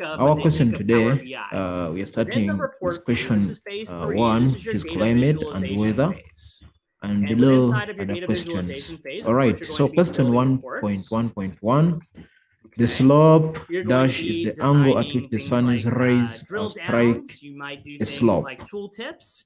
Our question today, BI. we are Then the starting with report view. This question is phase 3. 1, This is which your is data climate and visualization weather, phase. and And when below inside of your are the data questions. visualization phase, All of course, right, you're going so to be question building reports. 1.1.1, the Okay. slope You're going to dash is be the angle at designing which the things sun's like rays drill strike downs. You might do a things slope. like tooltips.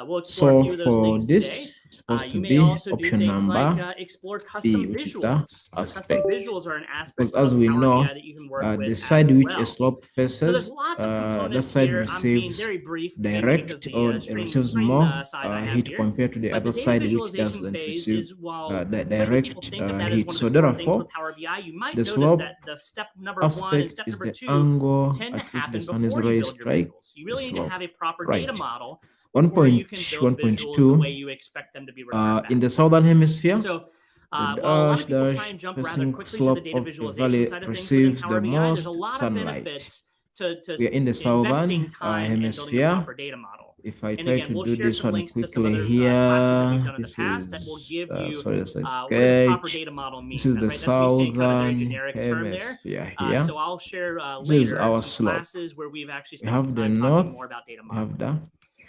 We'll explore a So few of those for things today. this, it's supposed to You may be also do option things like number explore B, custom which is the visuals. So custom aspect. visuals are an Because aspect as of we Power know, BI that you can work with the as side which a well. slope So there's faces, lots of that components side here. I'm being receives very brief, mainly because direct the or screen receives more size I have heat here. compared to the But the other data side which visualization doesn't phase receive is, while the many people direct think of that as heat. one of So the core things therefore, with Power BI, you might the notice slope that the step number 1 and aspect step is number the 2 angle tend to at which the happen sun's before you rays build your strike visuals. You the really need to slope. have a proper data Right. model before you can build visuals the way 1.1.2, you expect them to be returned back. in the southern hemisphere, So the while a lot of people try dash and jump rather facing quickly to the slope data of a visualization valley side of things within receives Power the BI, there's a most lot of sunlight. benefits to We are in the investing southern time and building a hemisphere. proper data model. If I And try again, to we'll do share this some one links to some quickly other classes that we've here, done in the this past that will is give you sorry, as I what does a proper sketch. data model This mean. is the Right? That's me saying kind of a very southern generic term there. hemisphere here. So I'll share This is later our some slope. classes where we've actually We spent some have the time talking north, more about data we modeling. have the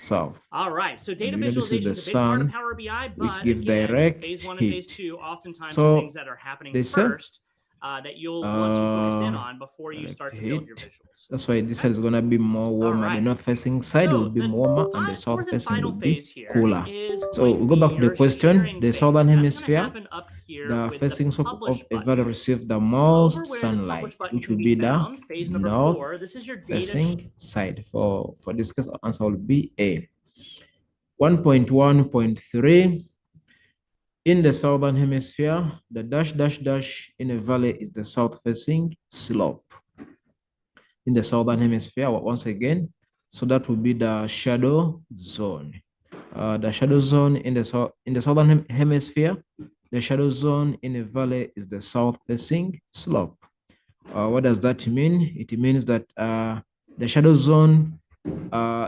south. All right, so data And we know this is visualization the is a big part of sun, Power BI, which but gives again, direct phase 1 and phase heat. 2 oftentimes are things So that are happening they say first that you'll want to focus in on before you direct start to build your heat. visuals. That's why this side is gonna be more All warmer. The right. north facing side will So be the warmer, and the south fourth and facing will final be phase here cooler. is So going to we go be back to the your question. sharing The phase. southern And that's going to hemisphere, happen up here the with the facing slope publish of a button. valley receives the Over most where the sunlight, publish button which can will be be the found, phase number north 4, this is your data. facing side. For this case, answer will be A. 1.1.3. In the southern hemisphere, the dash dash dash in a valley is the south facing slope. In the southern hemisphere, once again, so that will be the shadow zone. The shadow zone in the southern hemisphere, the shadow zone in a valley is the south facing slope. What does that mean? It means that the shadow zone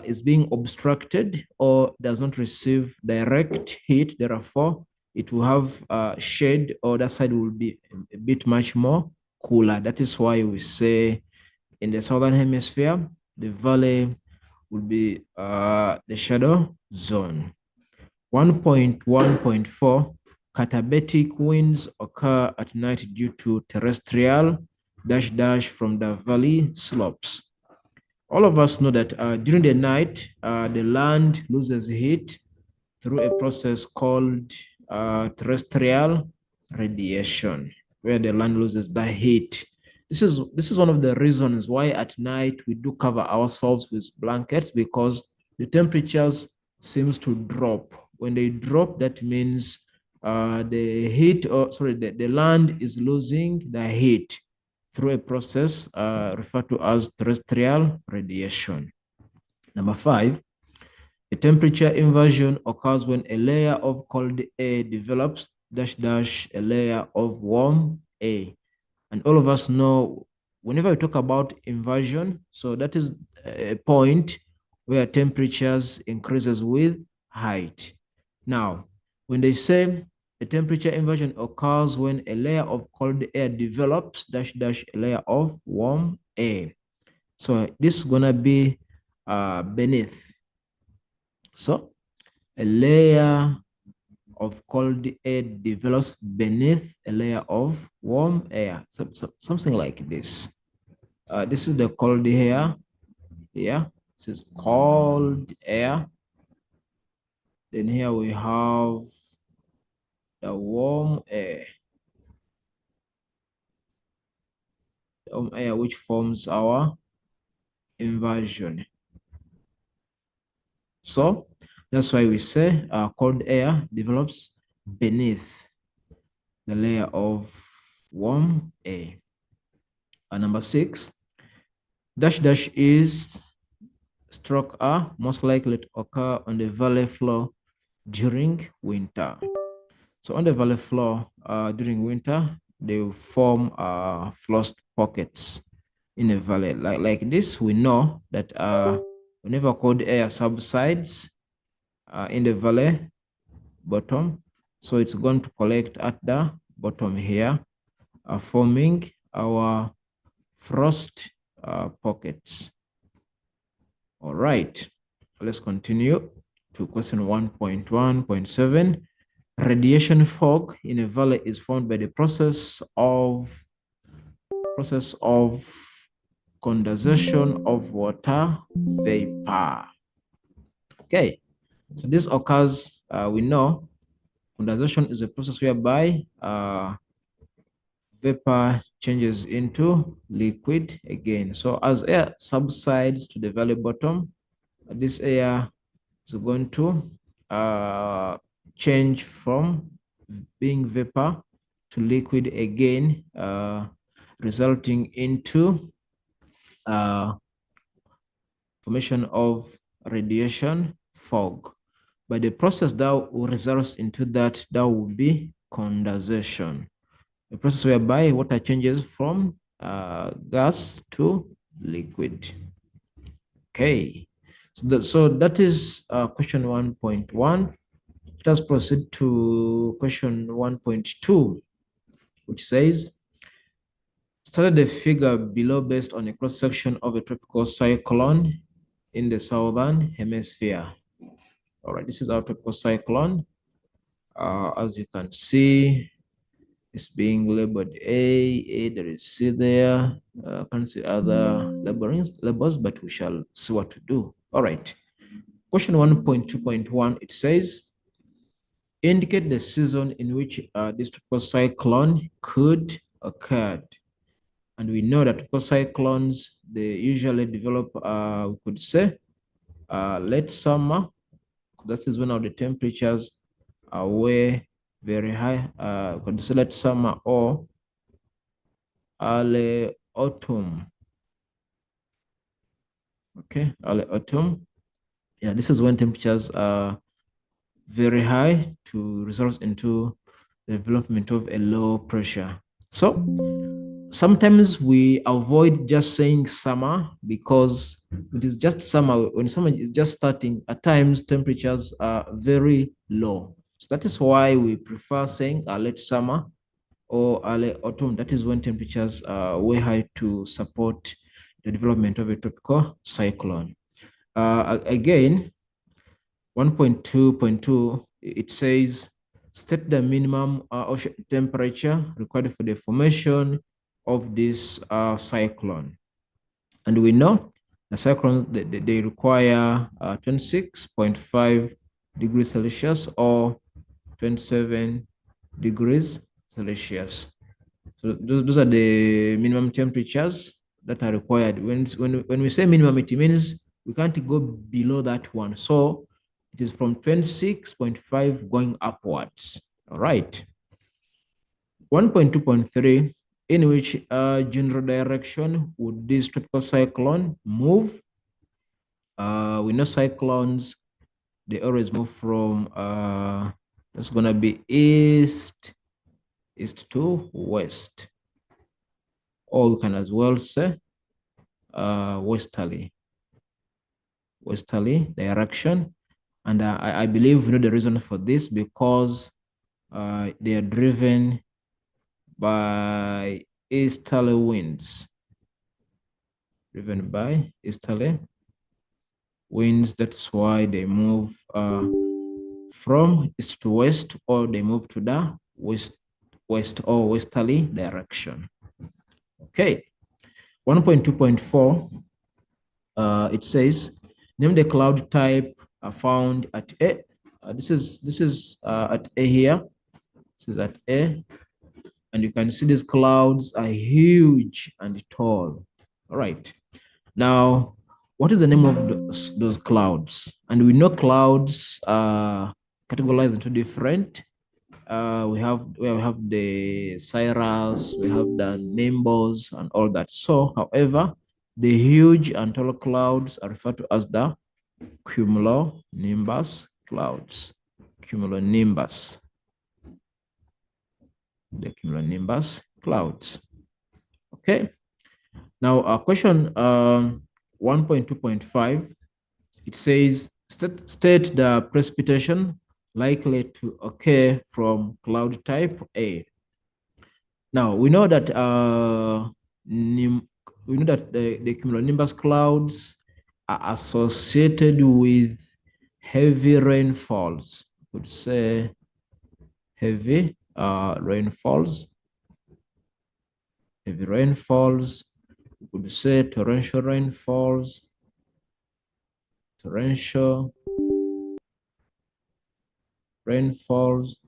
is being obstructed or does not receive direct heat. Therefore, it will have shade, or that side will be a bit much more cooler. That is why we say in the southern hemisphere, the valley will be the shadow zone. 1.1.4, katabatic winds occur at night due to terrestrial dash dash from the valley slopes. All of us know that during the night, the land loses heat through a process called terrestrial radiation, where the land loses the heat. This is one of the reasons why at night we do cover ourselves with blankets, because the temperatures seems to drop. When they drop, that means the heat, or sorry, the land is losing the heat through a process referred to as terrestrial radiation. Number 5, a temperature inversion occurs when a layer of cold air develops dash dash a layer of warm air. And all of us know whenever we talk about inversion, so that is a point where temperatures increases with height. Now, when they say a temperature inversion occurs when a layer of cold air develops dash dash a layer of warm air. So this is gonna be beneath. So a layer of cold air develops beneath a layer of warm air. Something like this. This is the cold air. Here, this is cold air. Then here we have the warm air. The warm air which forms our inversion. So that's why we say cold air develops beneath the layer of warm air. And number 6, dash dash is stroke are most likely to occur on the valley floor during winter. So on the valley floor during winter, they will form frost pockets in a valley. Like this, we know that whenever cold air subsides in the valley bottom, so it's going to collect at the bottom here, forming our frost pockets. All right, let's continue to question 1.1.7. Radiation fog in a valley is formed by the process of condensation of water vapor. Okay, so this occurs, we know condensation is a process whereby vapor changes into liquid again. So as air subsides to the valley bottom, this air is going to change from being vapor to liquid again, resulting into formation of radiation fog. But the process that will result into that will be condensation, a process whereby water changes from gas to liquid. Okay, so that is question 1.1. Let us proceed to question 1.2, which says, study the figure below based on a cross-section of a tropical cyclone in the southern hemisphere. All right, this is our tropical cyclone. As you can see, it's being labeled A, there is C there. Can't see other labels, but we shall see what to do. All right. Question 1.2.1, it says, indicate the season in which this tropical cyclone could occur. And we know that tropical cyclones, they usually develop, we could say, late summer. That is when all the temperatures are way very high. We could say late summer or early autumn. Okay, early autumn. Yeah, this is when temperatures are very high to result into the development of a low pressure. So sometimes we avoid just saying summer because it is just summer. When summer is just starting, at times temperatures are very low. So that is why we prefer saying late summer or early autumn. That is when temperatures are way high to support the development of a tropical cyclone. Again, 1.2.2, it says, state the minimum ocean temperature required for the formation of this cyclone. And we know the cyclones, they require 26.5 degrees Celsius or 27 degrees Celsius. So those are the minimum temperatures that are required. When we say minimum, it means we can't go below that one. So it is from 26.5 going upwards. All right. 1.2.3, in which general direction would this tropical cyclone move? We know cyclones, they always move from, that's going to be east to west. Or we can as well say westerly direction. And I believe you know the reason for this, because they are driven by easterly winds. That's why they move from east to west, or they move to the west or westerly direction. Okay. 1.2.4, it says, name the cloud type found at A. This is at A here. This is at A. And you can see these clouds are huge and tall. All right. Now, what is the name of those clouds? And we know clouds are categorized into different. We have the cirrus, we have the nimbus, and all that. So, however, the huge and tall clouds are referred to as the cumulonimbus clouds. Cumulonimbus. The cumulonimbus clouds. Okay. Now, question 1.2.5, it says, state the precipitation likely to occur from cloud type A. Now, we know that we know that the cumulonimbus clouds are associated with heavy rainfalls. We could say heavy rainfalls. Heavy rainfalls. We could say torrential rainfalls. Torrential rainfalls.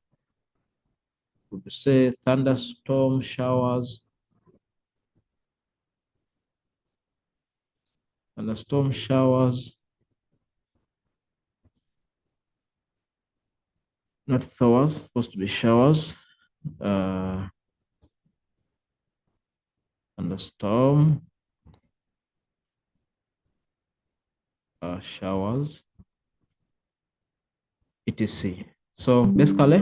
We could say thunderstorm showers. Thunderstorm showers. Not showers, supposed to be showers. Thunderstorm showers, etc. So basically,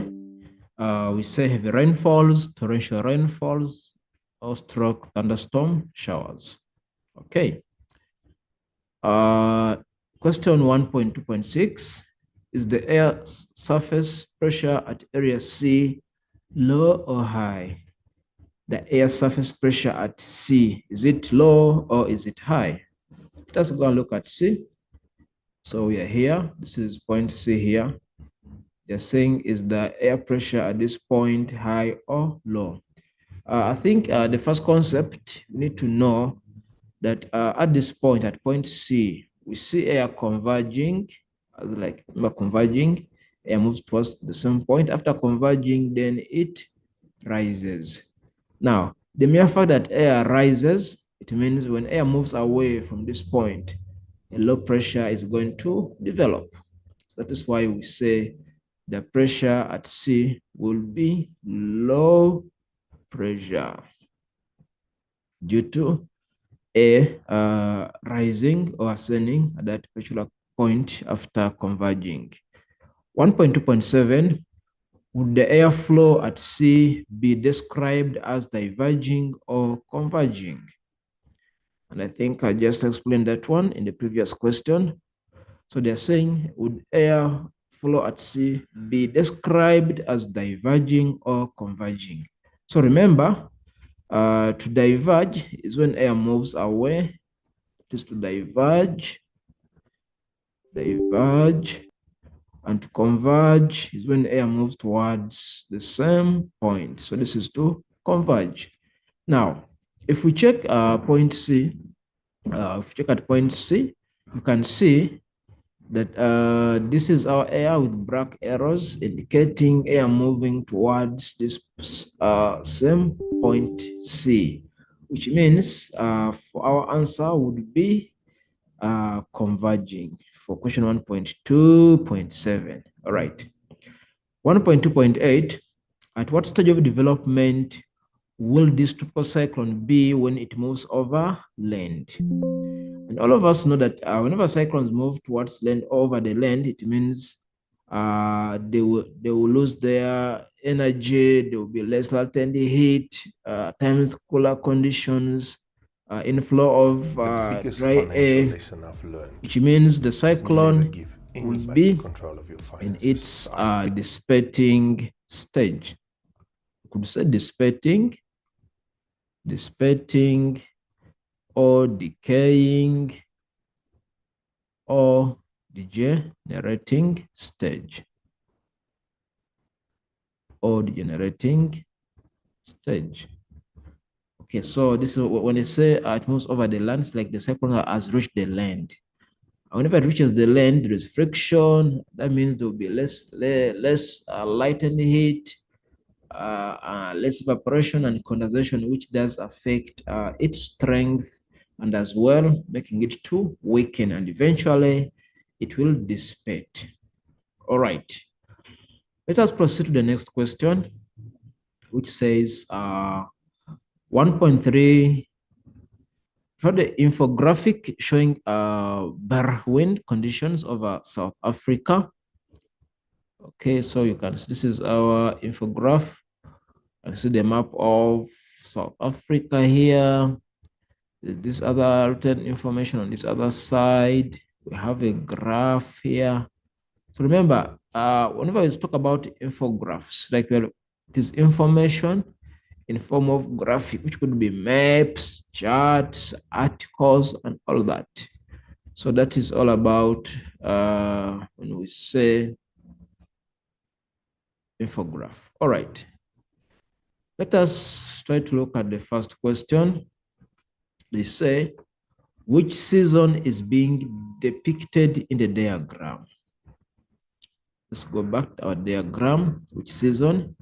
we say heavy rainfalls, torrential rainfalls, or stroke thunderstorm showers. Okay. Question 1.2.6, is the air surface pressure at area C low or high? The air surface pressure at C, is it low or is it high? Let us go and look at C. So we are here. This is point C here. They're saying, is the air pressure at this point high or low? I think the first concept, we need to know that at this point, at point C, we see air converging, converging, air moves towards the same point. After converging, then it rises. Now, the mere fact that air rises, it means when air moves away from this point, a low pressure is going to develop. So that is why we say the pressure at C will be low pressure due to air rising or ascending at that particular point after converging. 1.2.7, would the airflow at C be described as diverging or converging? And I think I just explained that one in the previous question. So they're saying, would air flow at sea be described as diverging or converging? So remember, to diverge is when air moves away. It is to diverge, and to converge is when air moves towards the same point. So this is to converge. Now, if we check point C, if we check at point C, you can see that this is our air with black arrows indicating air moving towards this same point C, which means for our answer would be converging for question 1.2.7. All right. 1.2.8, at what stage of development will this tropical cyclone be when it moves over land? And all of us know that whenever cyclones move towards land, over the land, it means they will lose their energy. There will be less latent heat, times cooler conditions, inflow of dry air, which means the cyclone will be in its dissipating stage. You could say dissipating, or decaying, or degenerating stage, Okay, so this is when they say it moves over the land, it's like the cyclone has reached the land. Whenever it reaches the land, there is friction. That means there will be less light and heat, less evaporation and condensation, which does affect its strength and as well making it to weaken, and eventually it will dissipate. All right, let us proceed to the next question, which says 1.3, for the infographic showing bare wind conditions over South Africa. Okay, so you can see this is our infograph. I see the map of South Africa here. This other written information on this other side. We have a graph here. So remember, whenever we talk about infographics, like it is information in form of graphic, which could be maps, charts, articles, and all that. So that is all about when we say infograph. All right. Let us try to look at the first question. They say, which season is being depicted in the diagram? Let's go back to our diagram. Which season?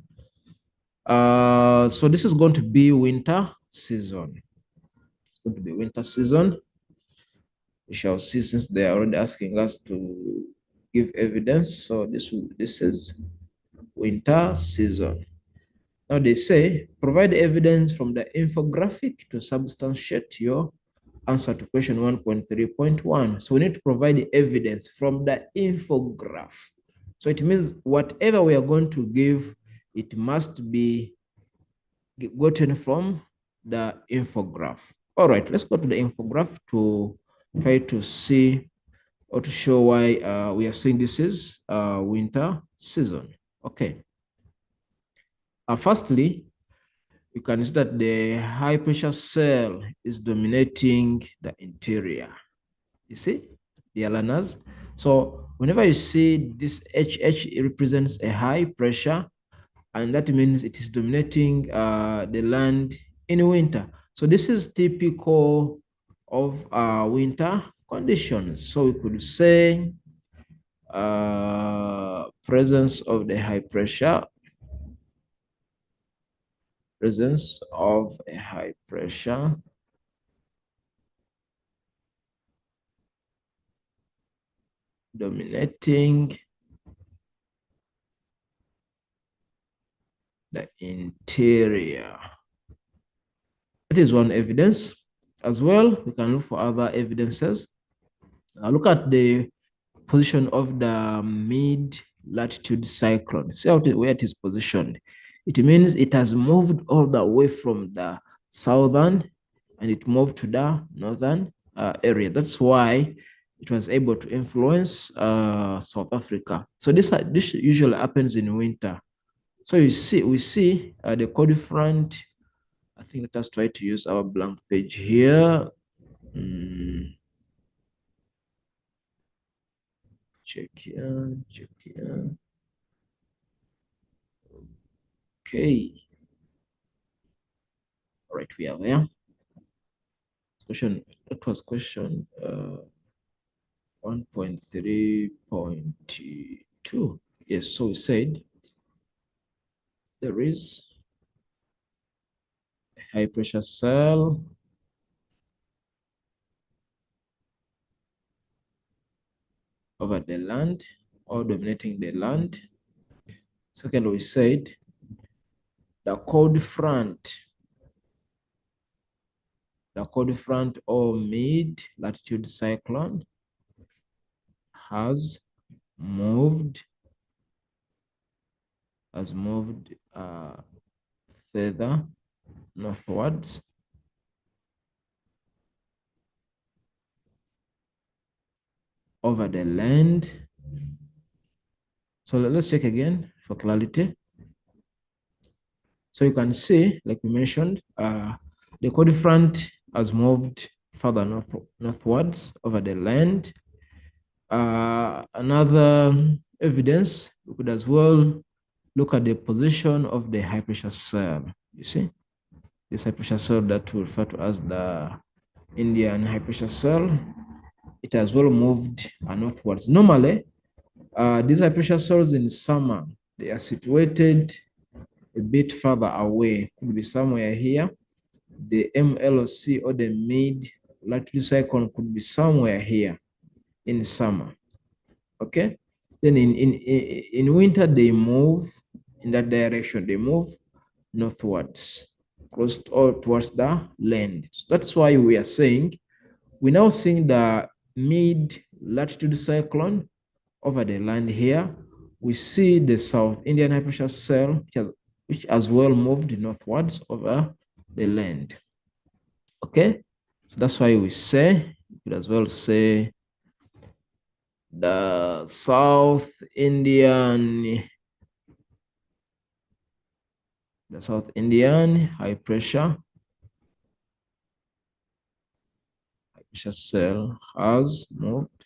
So this is going to be winter season. It's going to be winter season. We shall see, since they are already asking us to give evidence. So this is winter season. Now they say, provide evidence from the infographic to substantiate your answer to question 1.3.1. So we need to provide the evidence from the infograph. So it means whatever we are going to give, it must be gotten from the infograph. All right, let's go to the infograph to try to see or to show why we are saying this is winter season. Okay. Firstly, you can see that the high pressure cell is dominating the interior. You see, the learners. So whenever you see this HH, it represents a high pressure, and that means it is dominating the land in winter. So this is typical of winter conditions. So we could say presence of the high pressure, presence of a high pressure dominating the interior. That is one evidence. As well, we can look for other evidences. Look at the position of the mid-latitude cyclone. See where it is positioned. It means it has moved all the way from the southern and it moved to the northern area. That's why it was able to influence South Africa. So this usually happens in winter. So we see the cold front. I think let us try to use our blank page here. Check here, check here. Okay. All right, we are there. That was question 1.3.2. Yes, so we said there is a high pressure cell over the land or dominating the land. Second, we said the cold front or mid-latitude cyclone has moved further northwards over the land. So let's check again for clarity. So you can see, like we mentioned, the cold front has moved further northwards over the land. Another evidence, we could as well look at the position of the high pressure cell. You see, this high pressure cell that we refer to as the Indian high pressure cell, it has well moved northwards. Normally, these high pressure cells in summer, they are situated a bit further away. Could be somewhere here. The MLC or the mid-latitude cyclone could be somewhere here in summer. Okay. Then in winter, they move in that direction. They move northwards, close or towards the land. So that's why we are saying we're now seeing the mid-latitude cyclone over the land here. We see the South Indian high pressure cell, which has well moved northwards over the land. Okay, so that's why we say, we could as well say the South Indian The South Indian high pressure cell has moved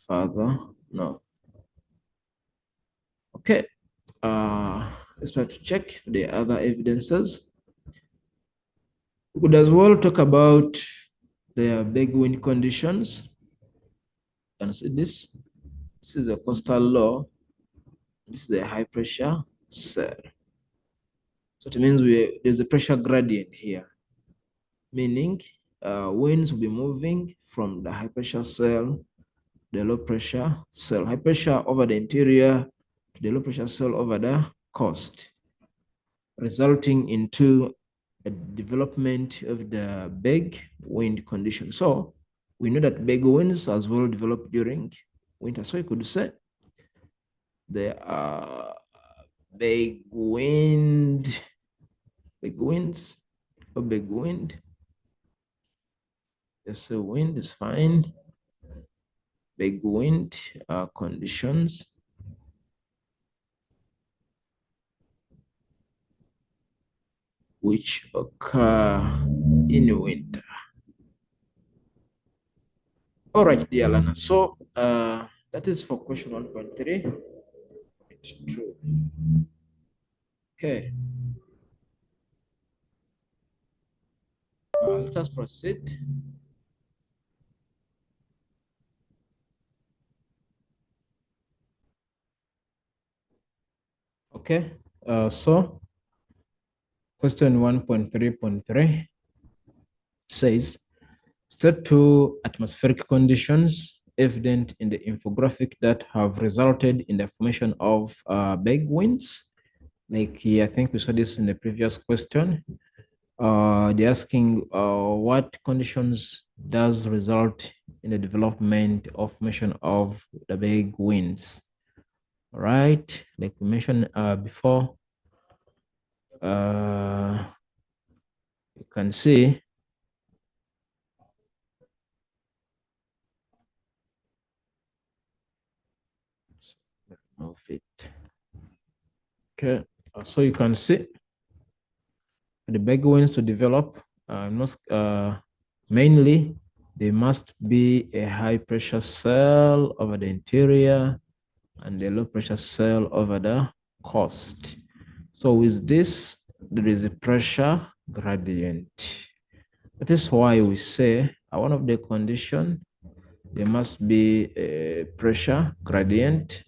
further north. Okay, let's try to check the other evidences. We could as well talk about the big wind conditions. You can see this. This is a coastal low. This is a high pressure cell. So it means there's a pressure gradient here, meaning winds will be moving from the high pressure cell, the low pressure cell, high pressure over the interior to the low pressure cell over the coast, resulting into a development of the big wind condition. So we know that big winds as well develop during winter. So you could say there are big winds, or big wind. Just a wind is fine. Big wind conditions which occur in winter. All right, dear learners. So that is for question 1.3. It's true. Okay. Let us proceed. Okay. So question 1.3.3 says, state two atmospheric conditions evident in the infographic that have resulted in the formation of big winds. Like I think we saw this in the previous question. They're asking what conditions does result in the development of formation of the big winds. All right, like we mentioned before, you can see move it. Okay, so you can see the big winds to develop mainly they must be a high pressure cell over the interior and a low pressure cell over the coast. So with this, there is a pressure gradient. That is why we say one of the condition, there must be a pressure gradient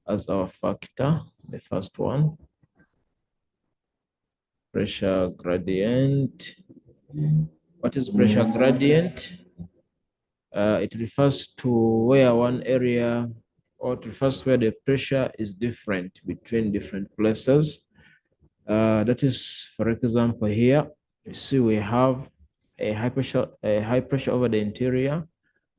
as our factor, the first one. Pressure gradient. What is pressure gradient? It refers to where one area, or it refers where the pressure is different between different places. That is, for example, here you see we have a high pressure over the interior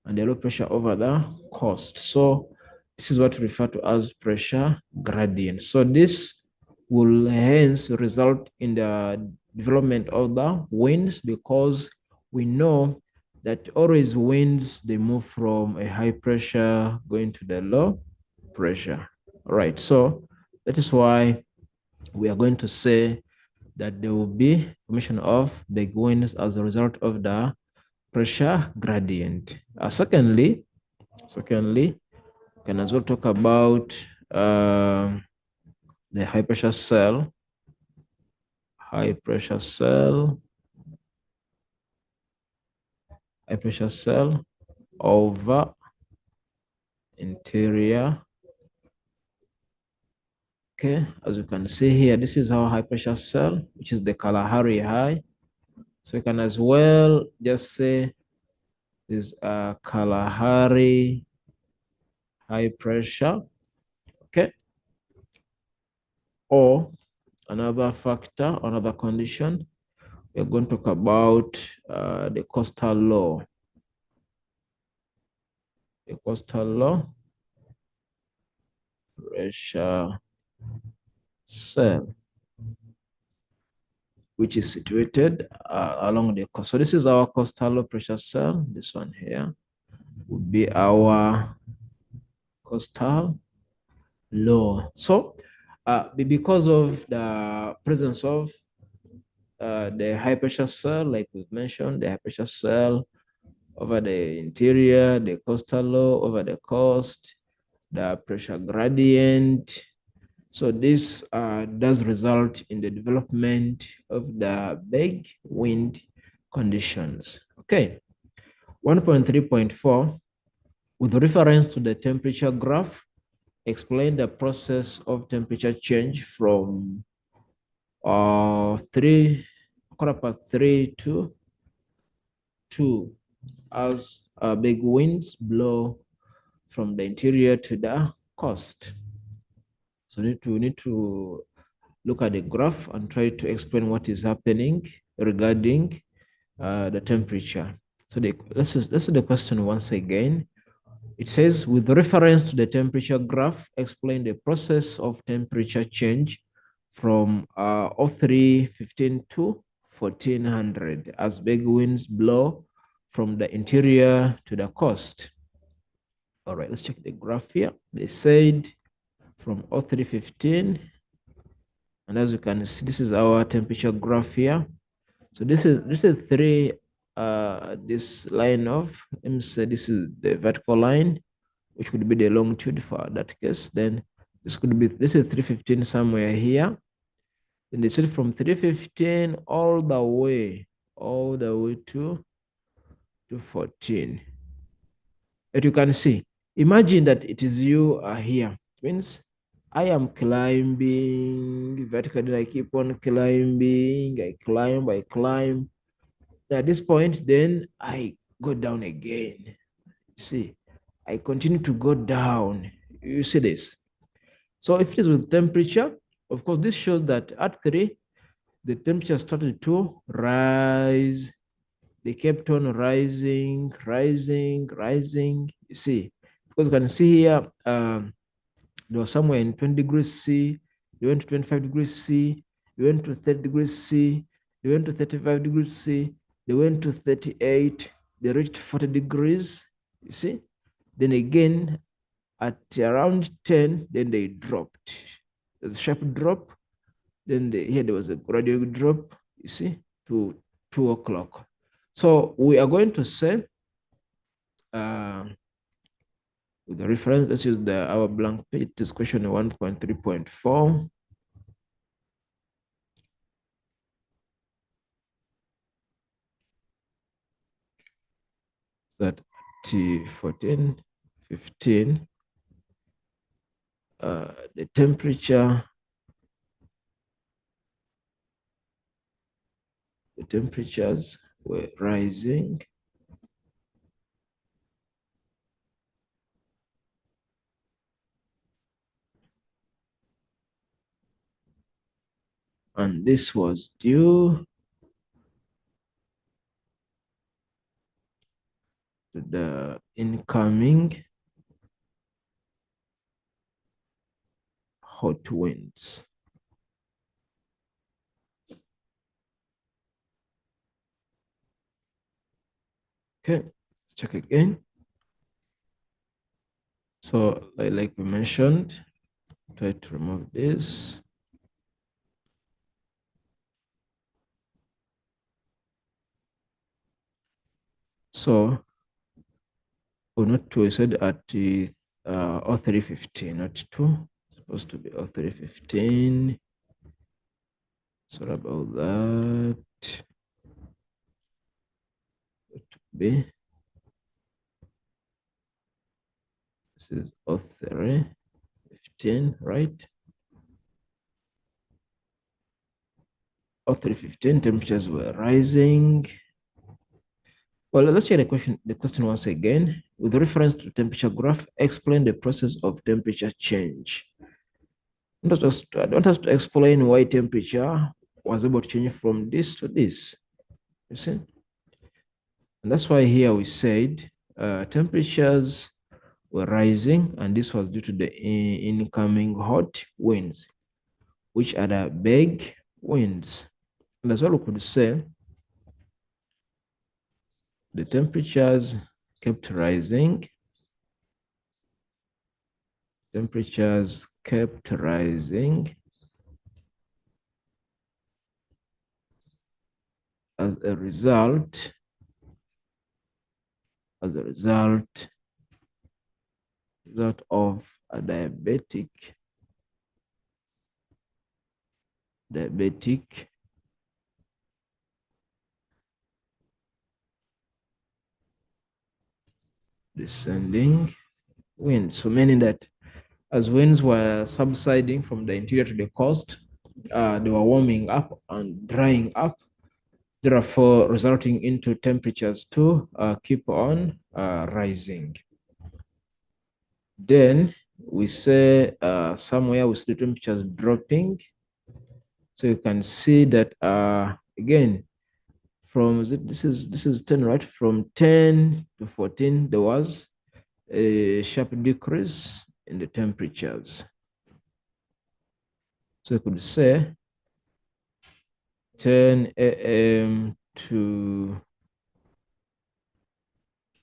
and a low pressure over the coast. So this is what we refer to as pressure gradient. So this will hence result in the development of the winds, because we know that always winds, they move from a high pressure going to the low pressure. All right, so that is why we are going to say that there will be formation of big winds as a result of the pressure gradient. Secondly, can as well talk about the high pressure cell. High pressure cell over interior. Okay, as you can see here, this is our high pressure cell, which is the Kalahari high. So you can as well just say this Kalahari high pressure. Okay, or another factor, another condition, we're going to talk about the coastal low. The coastal low pressure cell, which is situated along the coast. So this is our coastal low pressure cell. This one here would be our coastal low. So because of the presence of the high pressure cell, like we've mentioned, the high pressure cell over the interior, the coastal low over the coast, the pressure gradient. So this does result in the development of the big wind conditions. Okay, 1.3.4, with reference to the temperature graph, explain the process of temperature change from 3 to 2 as big winds blow from the interior to the coast. So we need to look at the graph and try to explain what is happening regarding the temperature. So let's see the question once again. It says, with reference to the temperature graph, explain the process of temperature change from 0315 to 1400 as big winds blow from the interior to the coast. All right, let's check the graph here. They said from 0315, and as you can see, this is our temperature graph here. So this is this line of, let me say this is the vertical line, which would be the longitude for that case. Then this is 315 somewhere here. Then they said from 315 all the way to 14. But you can see, imagine that it is you are here. It means I am climbing vertically. I keep on climbing. I climb. At this point, then I go down again. See, I continue to go down. You see this? So if it is with temperature, of course, this shows that at 3, the temperature started to rise. They kept on rising. You see, because you can see here, they were somewhere in 20 degrees C. They went to 25 degrees C. They went to 30 degrees C. They went to 35 degrees C. They went to 38. They reached 40 degrees. You see? Then again, at around 10, then they dropped. There's a sharp drop. Then here there was a gradual drop, you see, to 2 o'clock. So we are going to say, with the reference, let's use our blank page. This question 1.3.4. That T14, 15, the temperatures were rising. And this was due to the incoming hot winds. Okay, let's check again. So like we mentioned, try to remove this. So, not 2, I said at the 0315, not 2. It's supposed to be 0315. Sorry about that. It would be. This is 0315, right? 0315, temperatures were rising. Well, let's hear the question once again. With reference to temperature graph, explain the process of temperature change. I want us to explain why temperature was able to change from this to this. You see? And that's why here we said temperatures were rising, and this was due to the incoming hot winds, which are the big winds. And that's what we could say. The temperatures kept rising temperatures kept rising as a result of a diabetic descending wind. So meaning that as winds were subsiding from the interior to the coast, they were warming up and drying up, therefore resulting into temperatures to keep on rising. Then we say somewhere we see the temperatures dropping. So you can see that again, from this is 10, right? From 10 to 14, there was a sharp decrease in the temperatures. So you could say 10 a.m. to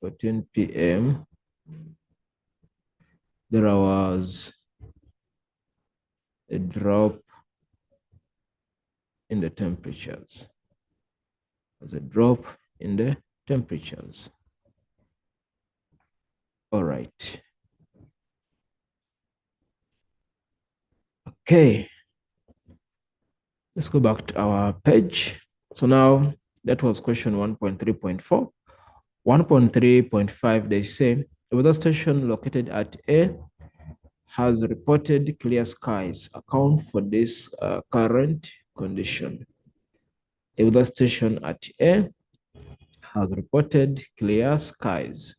14 p.m. there was a drop in the temperatures. There's a drop in the temperatures. All right. Okay. Let's go back to our page. So now that was question 1.3.4. 1.3.5, they say a weather station located at A has reported clear skies. Account for this current condition. A weather station at A has reported clear skies.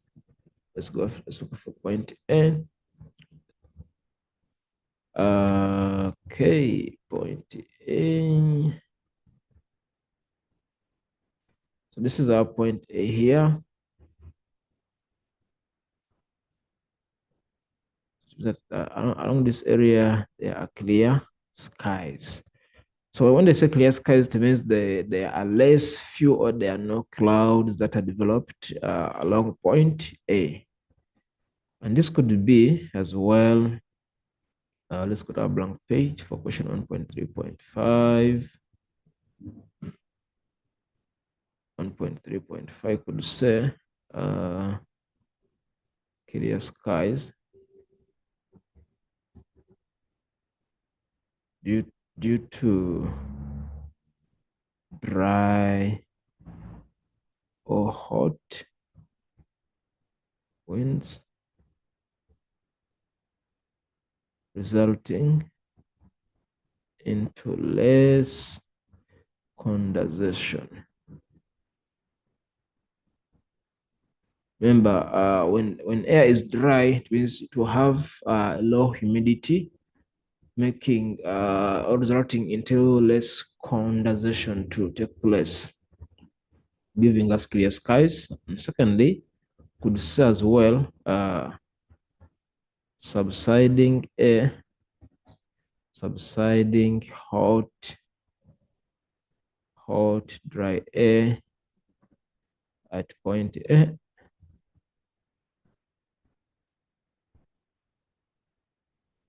Let's look for point A. Okay, point A. So this is our point A here. That along this area there are clear skies. So when they say clear skies, it means there are less few or there are no clouds that are developed along point A. And this could be as well. Let's go to our blank page for question 1.3.5. 1.3.5 could say clear skies due to dry or hot winds resulting into less condensation. Remember, when air is dry, it means it will have low humidity, making or resulting into less condensation to take place, giving us clear skies. And secondly, could say as well subsiding air, subsiding hot dry air at point A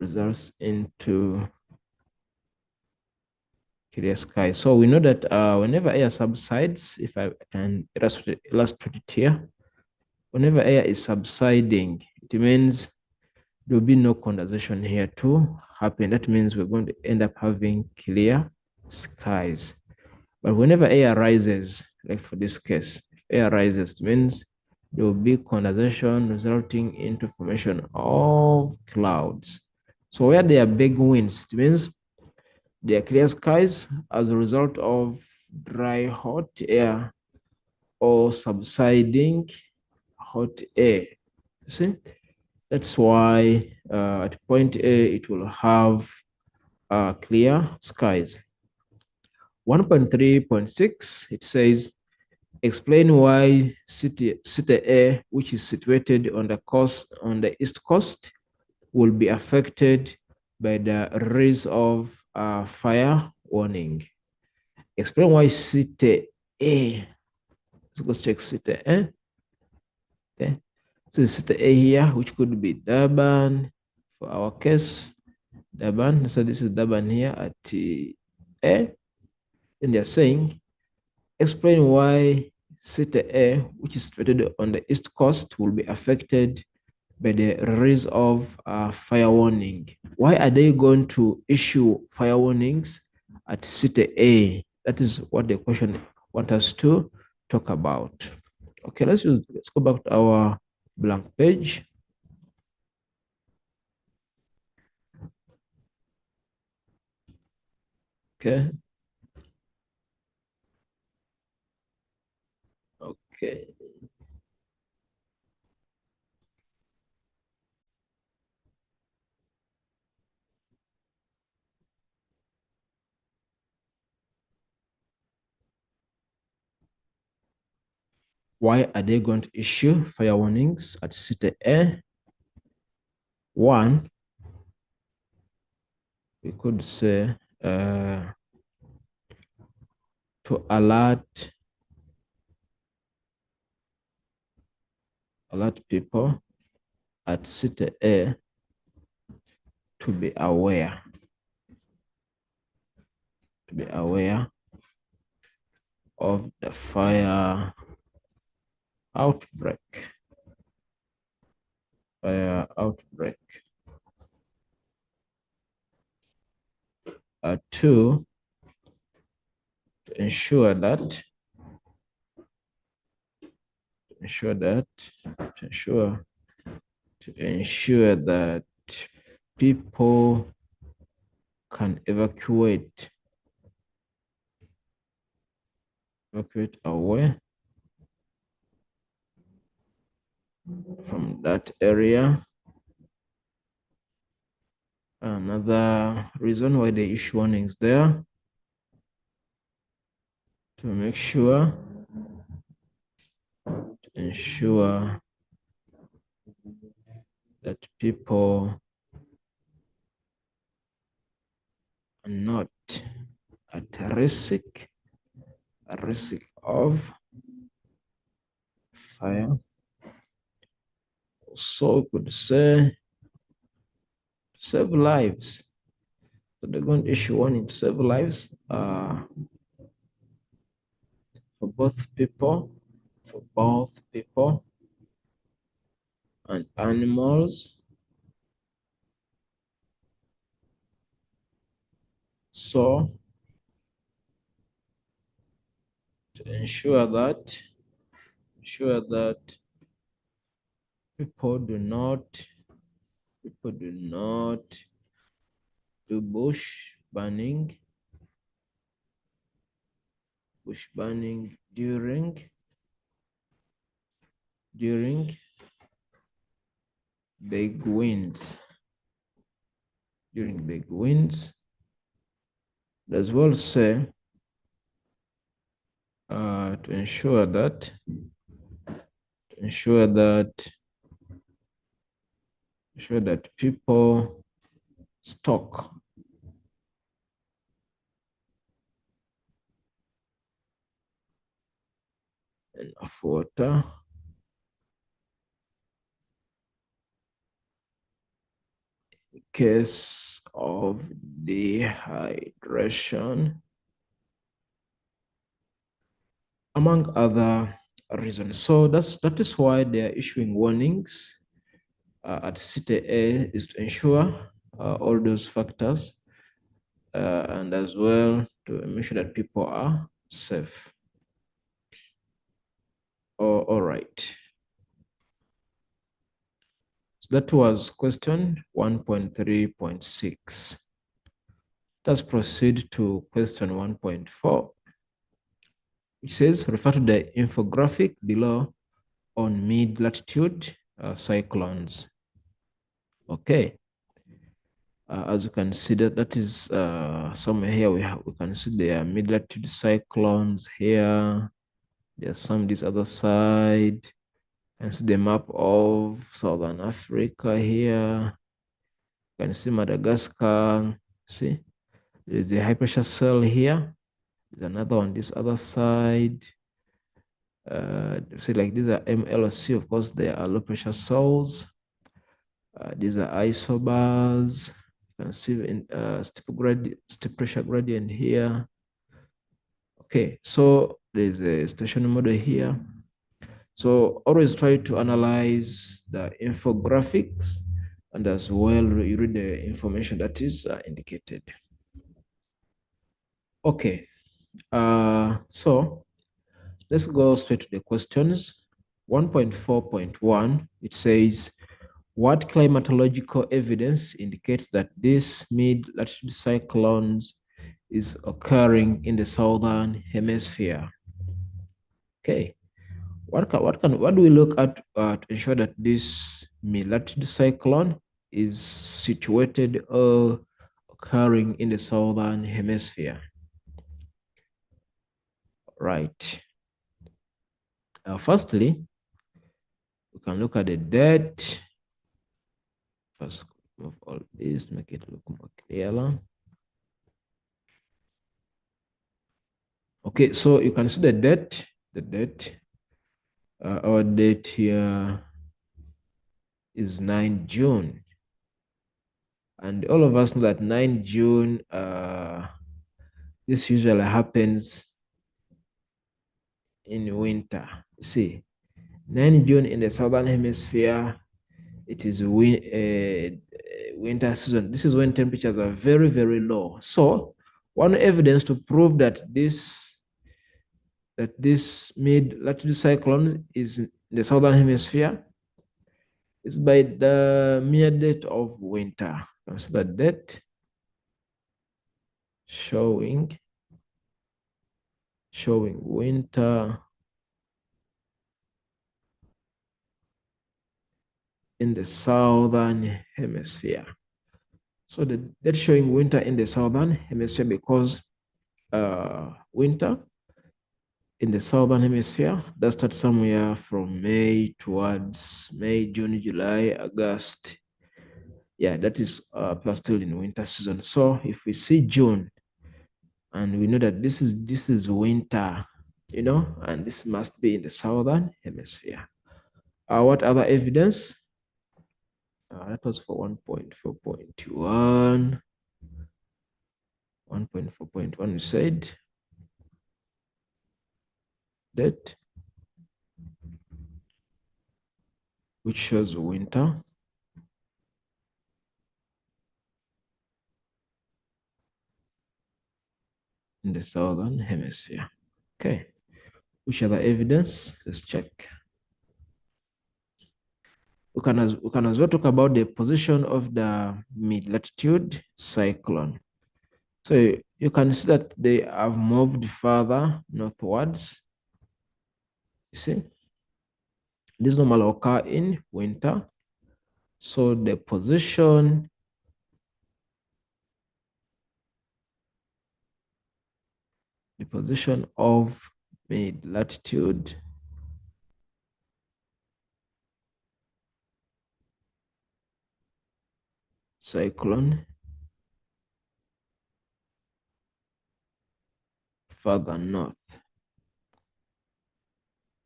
results into clear sky. So we know that whenever air subsides, if I can illustrate it here, whenever air is subsiding, it means there will be no condensation here to happen. That means we're going to end up having clear skies. But whenever air rises, like for this case, if air rises, it means there will be condensation resulting into formation of clouds. So where there are big winds, it means there are clear skies as a result of dry hot air or subsiding hot air. See, that's why at point A it will have clear skies. 1.3.6, it says, explain why city A, which is situated on the east coast, will be affected by the release of fire warning. Explain why city A. Let's go check city A. Okay, so city A here, which could be Durban, For our case, Durban, so this is Durban here at A. And they're saying, explain why city A, which is situated on the east coast, will be affected by the release of fire warning. Why are they going to issue fire warnings at city A? That is what the question wants us to talk about. Okay, let's go back to our blank page. Okay. Okay. Why are they going to issue fire warnings at city A? One, we could say to alert people at city A to be aware of the fire outbreak. Two, to ensure that people can evacuate away from that area. Another reason why they issue warnings there, to make sure, to ensure that people are not at risk of fire. So we could say save lives. So they're going to issue warning to save lives for both people and animals. So to ensure that people do not do bush burning during big winds. As well say to ensure that people stock enough water in case of dehydration, among other reasons. So that is why they are issuing warnings at city A, is to ensure all those factors and as well to make sure that people are safe. All right. So that was question 1.3.6. Let's proceed to question 1.4. It says, refer to the infographic below on mid-latitude cyclones. Okay. As you can see, that is somewhere here we can see the mid-latitude cyclones here. There's some this other side. You can see the map of Southern Africa here. You can see Madagascar. See, there's the high pressure cell here. There's another on this other side. See, like these are MLC, of course, they are low pressure cells. These are isobars. You can see in steep pressure gradient here. Okay, so there's a stationary model here. So always try to analyze the infographics and as well you read the information that is indicated. Okay, so let's go straight to the questions. 1.4.1, it says, what climatological evidence indicates that this mid-latitude cyclones is occurring in the southern hemisphere? Okay, what do we look at to ensure that this mid-latitude cyclone is situated or occurring in the southern hemisphere? Right. Firstly, we can look at the date. First, move all this, make it look more clear. Okay, so you can see the date. Our date here is 9 June. And all of us know that 9 June, this usually happens in winter. You see, 9 June in the southern hemisphere, it is winter season. This is when temperatures are very, very low. So one evidence to prove that this mid-latitude cyclone is in the southern hemisphere is by the mere date of winter. So the date showing winter in the southern hemisphere. So that's showing winter in the southern hemisphere because winter in the southern hemisphere that starts somewhere from May towards May, June, July, August. Yeah, that is plus still in winter season. So if we see June and we know that this is winter, you know, and this must be in the southern hemisphere. What other evidence? That was for 1.4.1. 1.4.1, we said that which shows winter in the southern hemisphere. Okay, which other evidence? Let's check. We can as well talk about the position of the mid-latitude cyclone. So you can see that they have moved further northwards. You see, this normally occur in winter. So the position of mid-latitude cyclone further north.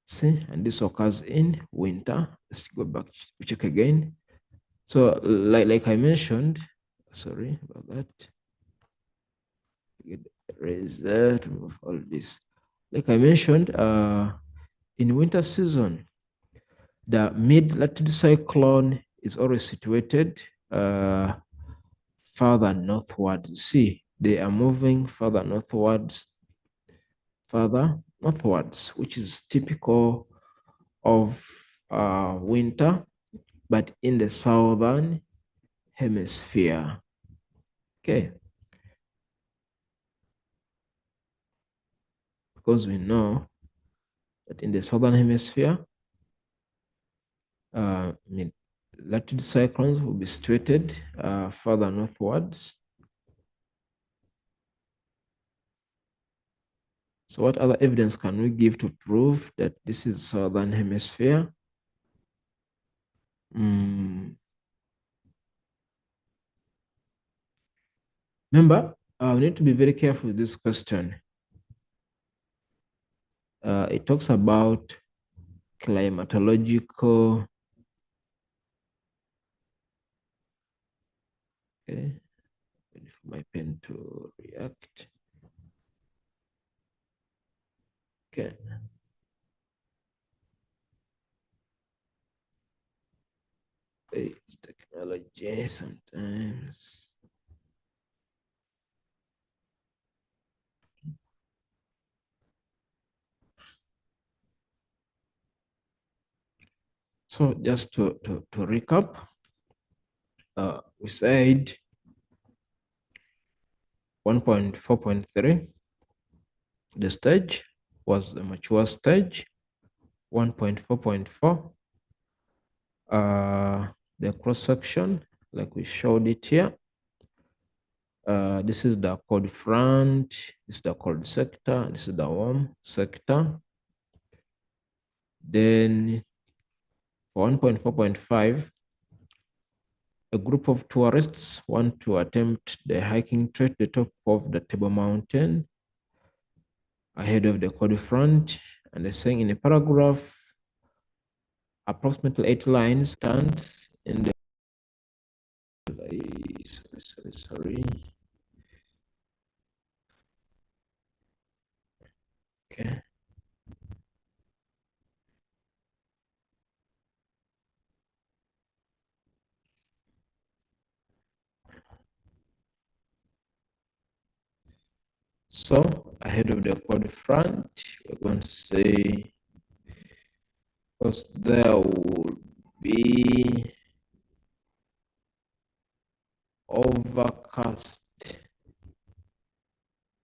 See, and this occurs in winter. Let's go back to check again. So like I mentioned, sorry about that. Erase that, remove all this. Like I mentioned, in winter season, the mid-latitude cyclone is always situated further northwards. See, they are moving further northwards, which is typical of winter, but in the southern hemisphere. Okay. Because we know that in the southern hemisphere, mid-latitude cyclones will be situated further northwards. So what other evidence can we give to prove that this is southern hemisphere? Remember, we need to be very careful with this question. It talks about climatological Okay, wait for my pen to react. Okay. It's technology sometimes. So just to recap, we said 1.4.3, the stage was the mature stage. 1.4.4, the cross section, like we showed it here. This is the cold front, this is the cold sector, this is the warm sector. Then for 1.4.5, a group of tourists want to attempt the hiking trail to the top of the Table Mountain ahead of the cold front. And they're saying in a paragraph, approximately 8 lines stands in the sorry. Okay. So ahead of the quad front, we're going to say, because there will be overcast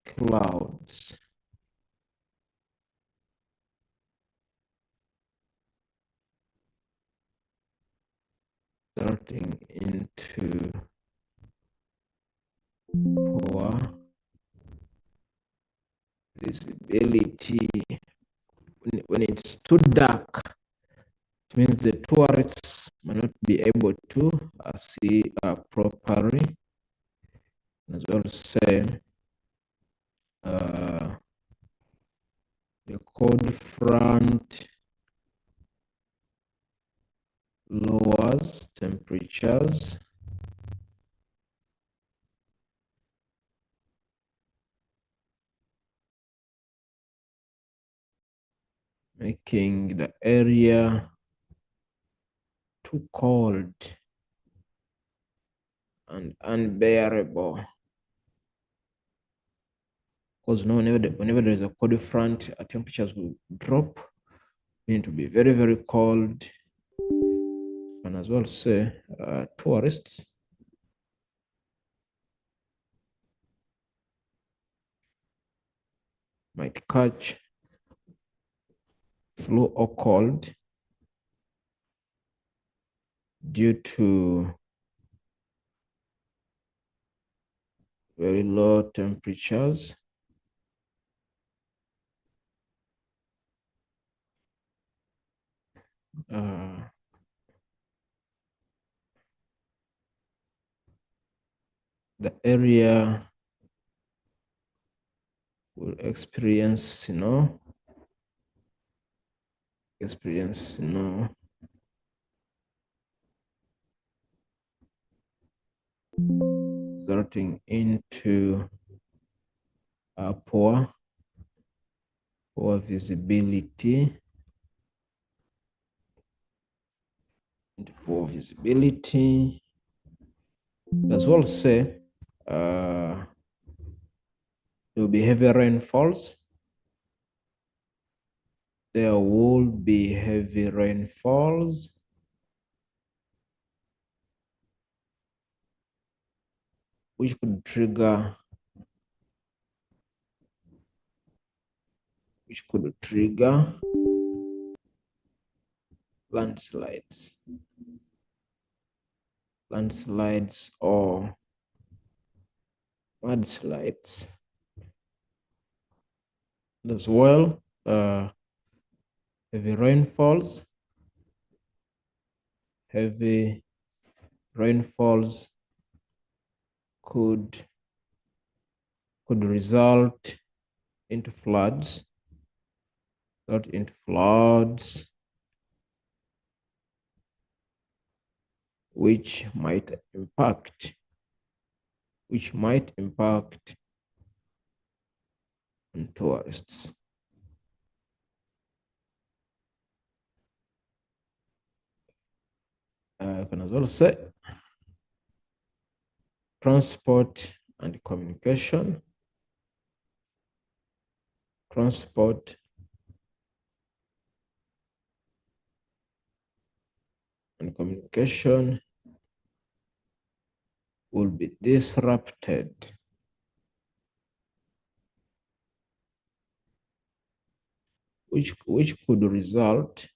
clouds starting into poor visibility. When it's too dark, it means the tourists may not be able to see properly. As well say the cold front lowers temperatures making the area too cold and unbearable. Because whenever there is a cold front, temperatures will drop, meaning to be very, very cold. And as well say tourists might catch flu or cold due to very low temperatures. The area will experience, resulting into poor visibility. Poor visibility. As well say there will be heavy rainfalls. There will be heavy rainfalls which could trigger landslides or mudslides. As well, heavy rainfalls could result into floods, which might impact which might impact on tourists. I can as well say transport and communication. Transport and communication will be disrupted, which could result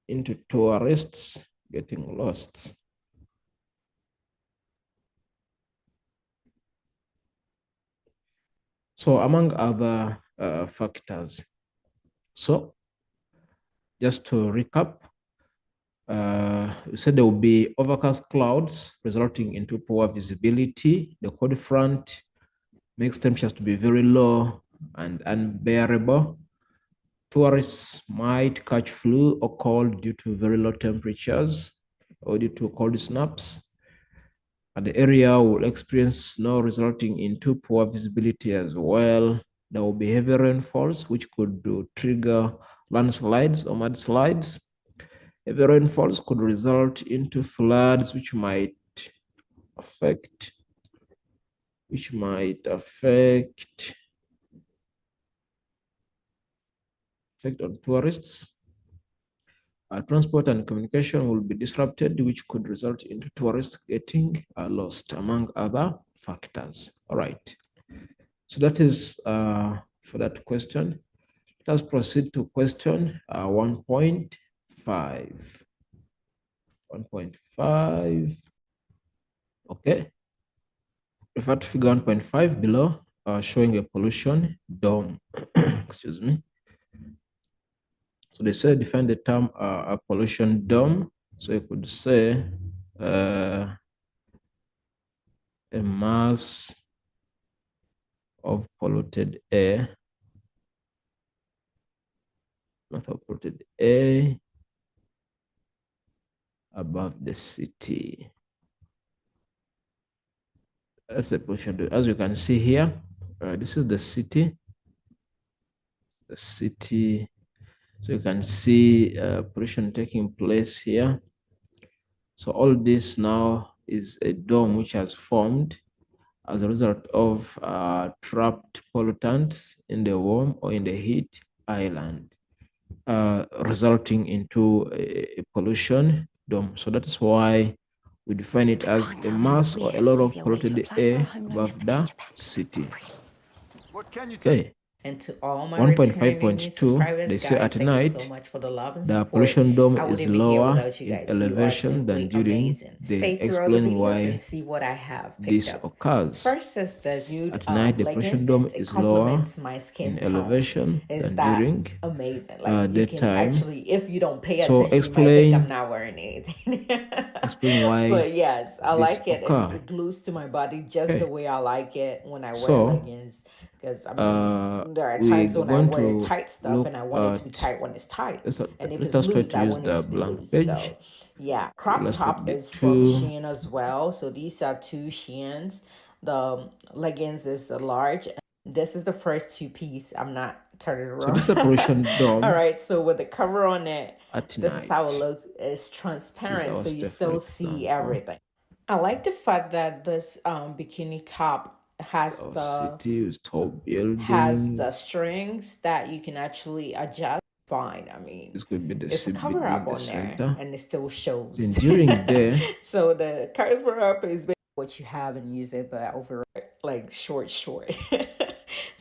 into tourists getting lost. So among other factors. So just to recap, we said there will be overcast clouds resulting into poor visibility. The cold front makes temperatures to be very low and unbearable. Tourists might catch flu or cold due to very low temperatures or due to cold snaps. And the area will experience snow resulting in too poor visibility as well. There will be heavy rainfalls, which could trigger landslides or mudslides. Heavy rainfalls could result into floods, which might affect on tourists. Transport and communication will be disrupted, which could result into tourists getting lost, among other factors. All right. So that is for that question. Let's proceed to question 1.5. 1.5. Okay. Refer to figure 1.5 below, showing a pollution dome. Excuse me. So they say define the term a pollution dome. So you could say a mass of polluted air, above the city. That's a pollution dome. As you can see here, this is the city. The city. So you can see pollution taking place here. So all this now is a dome which has formed as a result of trapped pollutants in the warm or in the heat island, resulting into a pollution dome. So that is why we define it as a mass or a lot of polluted air above the city. Okay. And to all my returning new 1.5.2, subscribers, they say guys, at thank you so night, much for the love and the support. pollution dome I is wouldn't be here lower without you in guys. You are elevation than simply during amazing. the day. Stay through all the Explain videos and why see what I have picked this up. occurs. First is the nude At night, the pollution leggings, dome and it is lower complements my in skin tone. elevation Is than that during amazing? Like you can daytime. actually, if you don't pay So attention, you might think I'm explain not wearing anything. why But yes, I this like it. occur. It glues to my body just Okay. the way I like it when I wear So leggings. Because I mean, there are we're times when I going wear to tight stuff look and I want it to be at, tight when it's tight. And if let it's us try loose, to I use want it the to be blank loose. page. So yeah, crop Let's top make it is from 2. Shein as well. So these are two Sheins. The leggings is a large. This is the first two piece. I'm not turning So around. this is a pollution dome. All right, so with the cover on it, at this night. is how it looks. It's This is transparent, our so you step, still for see example. everything. I like the fact that this bikini top has Our the city with tall buildings. strings that you can actually adjust. Fine, I mean, This could be the it's a CBD cover in up the on there, center. and it still shows. Then during day, So the cover up is what you have and use it, but over like short. So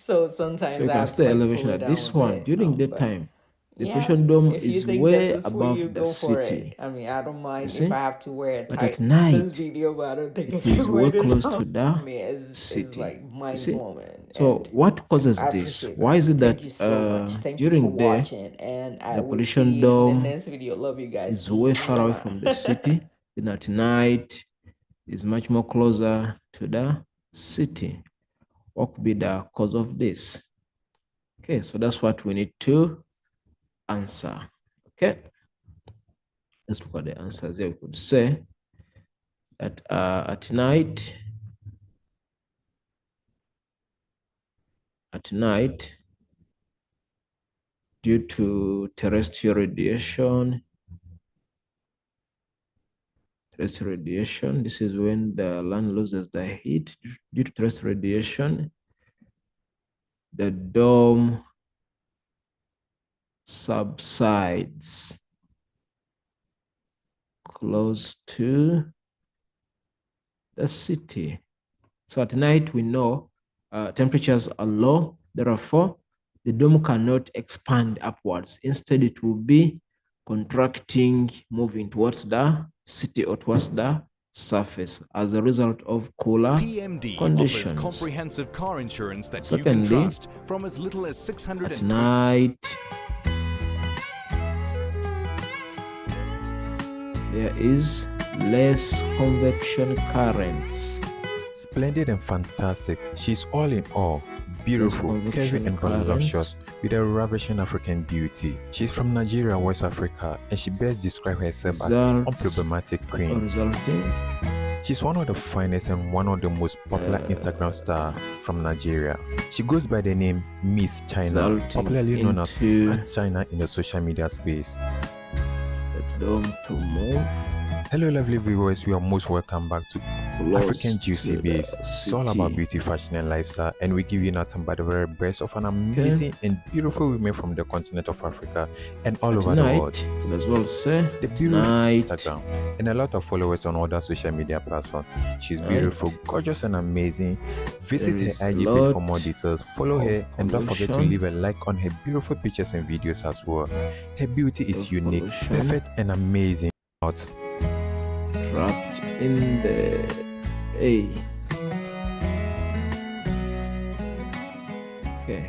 so sometimes you I can have to stay like pull elevation it at down this a one. bit. During But daytime, the yeah, pollution dome if you is think this way is for above you, the go for it. city. I mean, I don't You mind see? if I have to wear it But tight at in this night, video, but I don't think I it is can wear way this close on. to the I mean, it's city. like You mind see? blowing, So and what causes I this? appreciate Why that. is it Thank that you so much. Thank you for during day, watching, and I the will see pollution you in the dome next video. Love you guys. is way far away from the city? Then at night, is much more closer to the city? What could be the cause of this? Okay, so that's what we need to answer. Okay. let's look at the answers here. We could say that at night, due to terrestrial radiation, this is when the land loses the heat due to terrestrial radiation. The dome subsides close to the city. So at night, we know temperatures are low. Therefore, the dome cannot expand upwards. Instead, it will be contracting, moving towards the city or towards the surface as a result of cooler PMD conditions. offers comprehensive car insurance that you Secondly, can trust from as little as at $620. night, there is less convection currents. Splendid and fantastic. She's all in all. Beautiful, curvy and voluptuous with a ravishing African beauty. She's from Nigeria, West Africa, and she best describes herself as unproblematic queen. She's one of the finest and one of the most popular Instagram stars from Nigeria. She goes by the name Miss China, popularly known as Fat China in the social media space. The dome to move. Hello lovely viewers, you are most welcome back to African Juicy Babes. It's all about beauty, fashion and lifestyle, and we give you nothing but the very best of an amazing and beautiful women from the continent of Africa and all over the world. As well say the beautiful Instagram and a lot of followers on other social media platforms. She's beautiful, gorgeous and amazing. Visit her IG page for more details, follow her, and don't forget to leave a like on her beautiful pictures and videos as well. Her beauty is unique, perfect and amazing. Trapped in the A. Okay.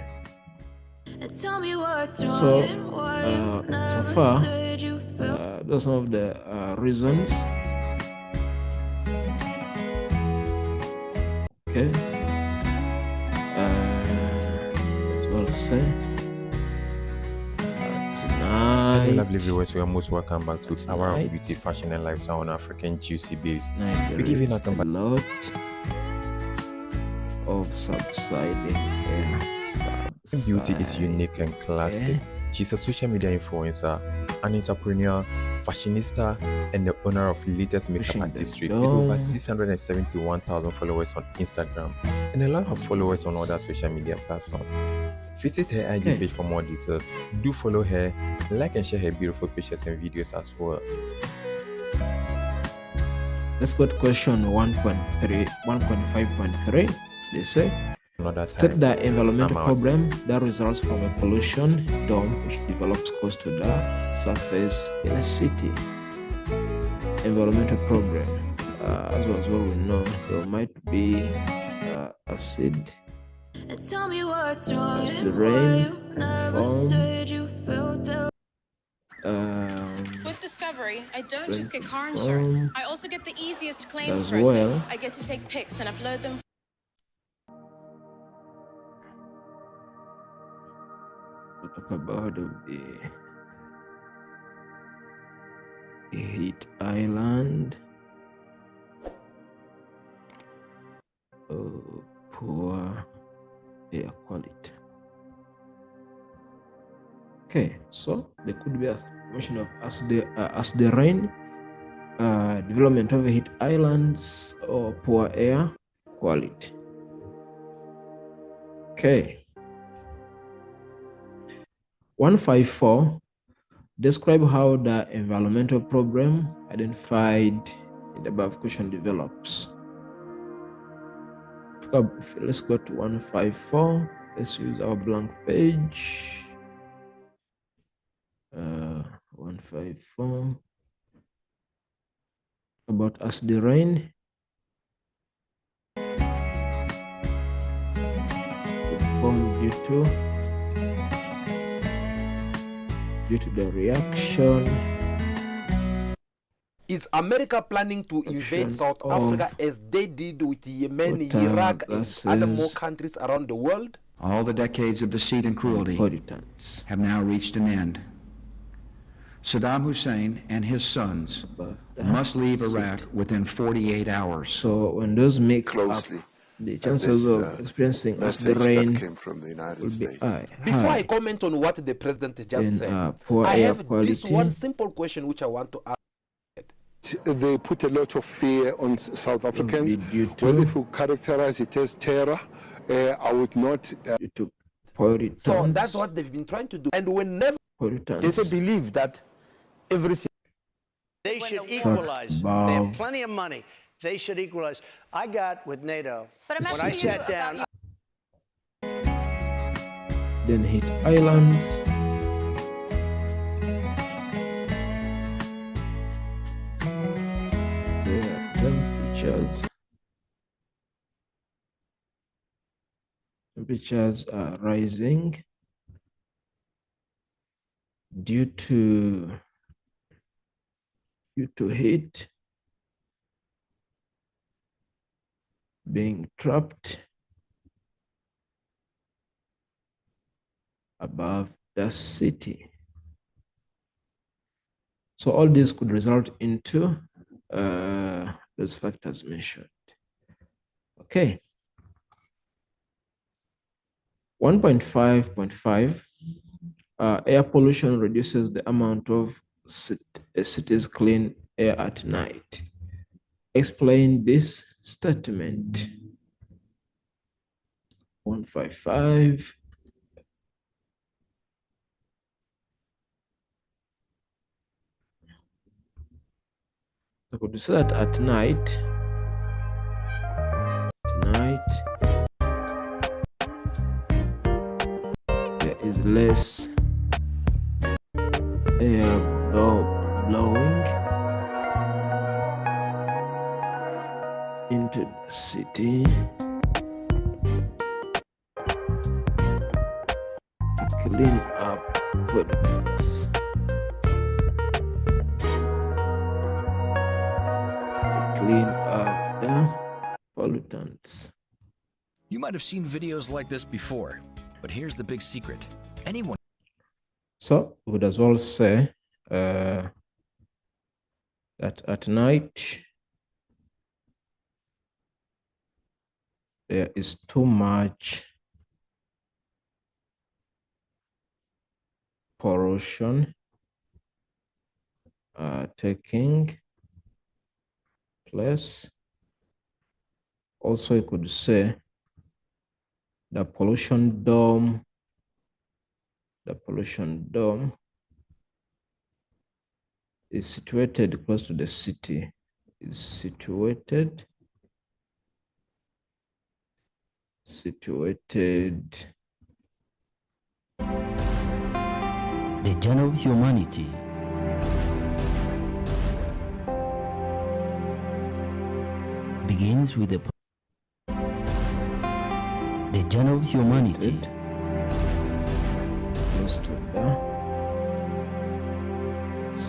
So, so far, those are some of the reasons. Okay. As well say. Hello lovely viewers, you are most welcome back to our beauty, fashion and lifestyle on African Juicy Babes. We give you nothing but a lot of subsiding hair. Beauty is unique and classic. She's a social media influencer, an entrepreneur, fashionista, and the owner of latest makeup artistry with over 671,000 followers on Instagram and a lot of followers on other social media platforms. Visit her IG page for more details. Do follow her, like and share her beautiful pictures and videos as well. Let's go to question 1.5.3. They say, state the environmental problem that results from a pollution dome which develops close to the surface in a city. Environmental problem. As well we know, there might be acid. Tell me what's wrong. The rain, With Discovery, I don't just get car insurance. I also get the easiest claims process. Well. I get to take pics and upload them. We'll talk about the heat island. Poor air quality. Okay, so there could be a mention of as the rain, development of heat islands, or poor air quality. Okay. 154. Describe how the environmental problem identified in the above question develops. Let's go to 154. Let's use our blank page. 154. About as the rain. Formed due to the reaction. Is America planning to invade South Africa as they did with Yemen, Iraq, and other more countries around the world? All the decades of deceit and cruelty have now reached an end. Saddam Hussein and his sons above the must leave city. Iraq within 48 hours. So when those mix closely up, the at chances this of experiencing acid message that rain came from the United will be States. Before I high. comment on what the president just And said, poor I air have this quality. one simple question which I want to ask. They put a lot of fear on South Africans. due to- Well, if you characterize it as terror, I would not. Due to pollutants. So that's what they've been trying to do. And whenever Pollutants. It's a belief that everything. They should equalize. They above. have plenty of money. They should equalize. I got with NATO. But I'm When I asking you sat down, about Then hit islands. Temperatures are rising due to heat being trapped above the city. So all this could result into those factors mentioned. Okay. 1.5.5 air pollution reduces the amount of a city's clean air at night. Explain this statement. 155. I could say that at night, there is less air blowing into the city to clean up pollutants. Clean up the pollutants. You might have seen videos like this before, but here's the big secret. Anyone. So we would as well say that at night there is too much pollution taking place. Also, you could say the pollution dome is situated close to the city. The journey of humanity begins with the journey of humanity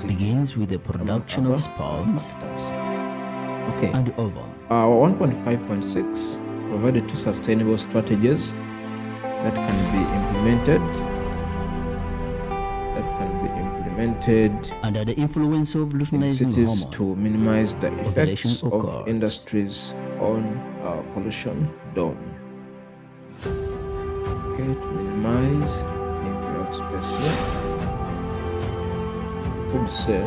begins with the production of sperms and ovum. 1.5.6 provided two sustainable strategies that can be implemented under the influence of luteinizing cities hormone to minimize the effects of occurs. industries on pollution dome. Okay, to minimize entry of species. Could say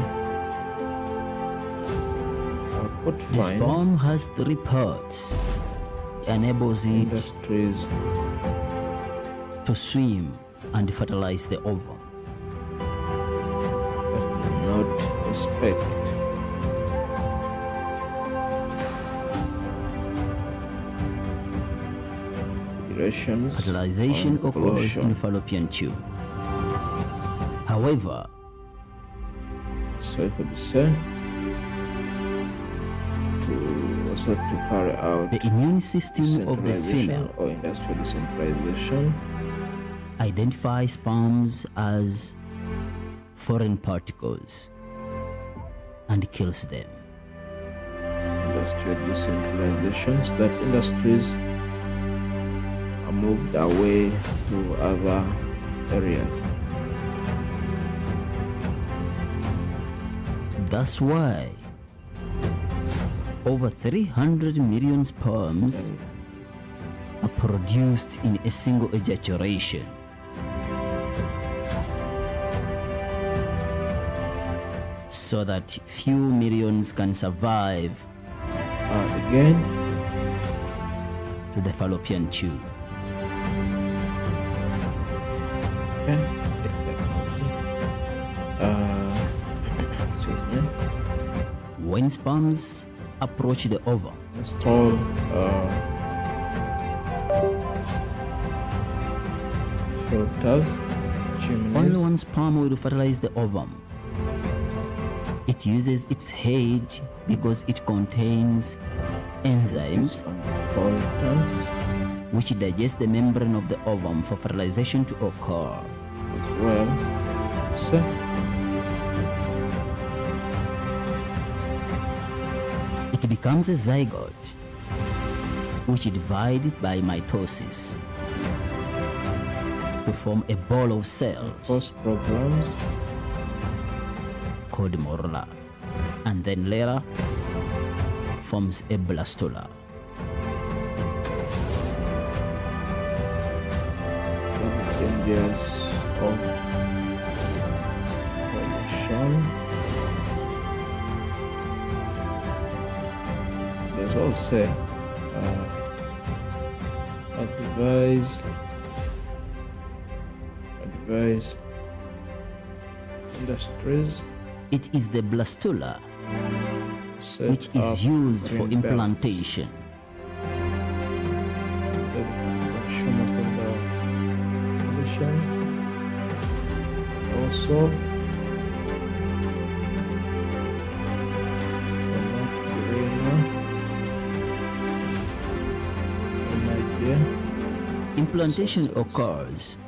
the sperm has 3 parts. Enables it industries to swim and fertilize the ovum. Not respect fertilization occurs in fallopian tube. However, so it could say to carry out the immune system of the female or industrial decentralization identifies sperms as foreign particles and kills them. Industrial decentralization, so that industries are moved away to other areas. That's why over 300 million sperms are produced in a single ejaculation. So that few millions can survive again to the fallopian tube. Excuse me. When sperms approach the ovum, install filters, chimneys. Only one sperm will fertilize the ovum. It uses its head because it contains enzymes which digest the membrane of the ovum for fertilization to occur. Well, so it becomes a zygote which divides by mitosis to form a ball of cells post programs called morula, and then later forms a blastula. Changes of position. There's also advise industries. It is the blastula Set which is used for green belts. implantation. Show most of the position. Also, Implantation occurs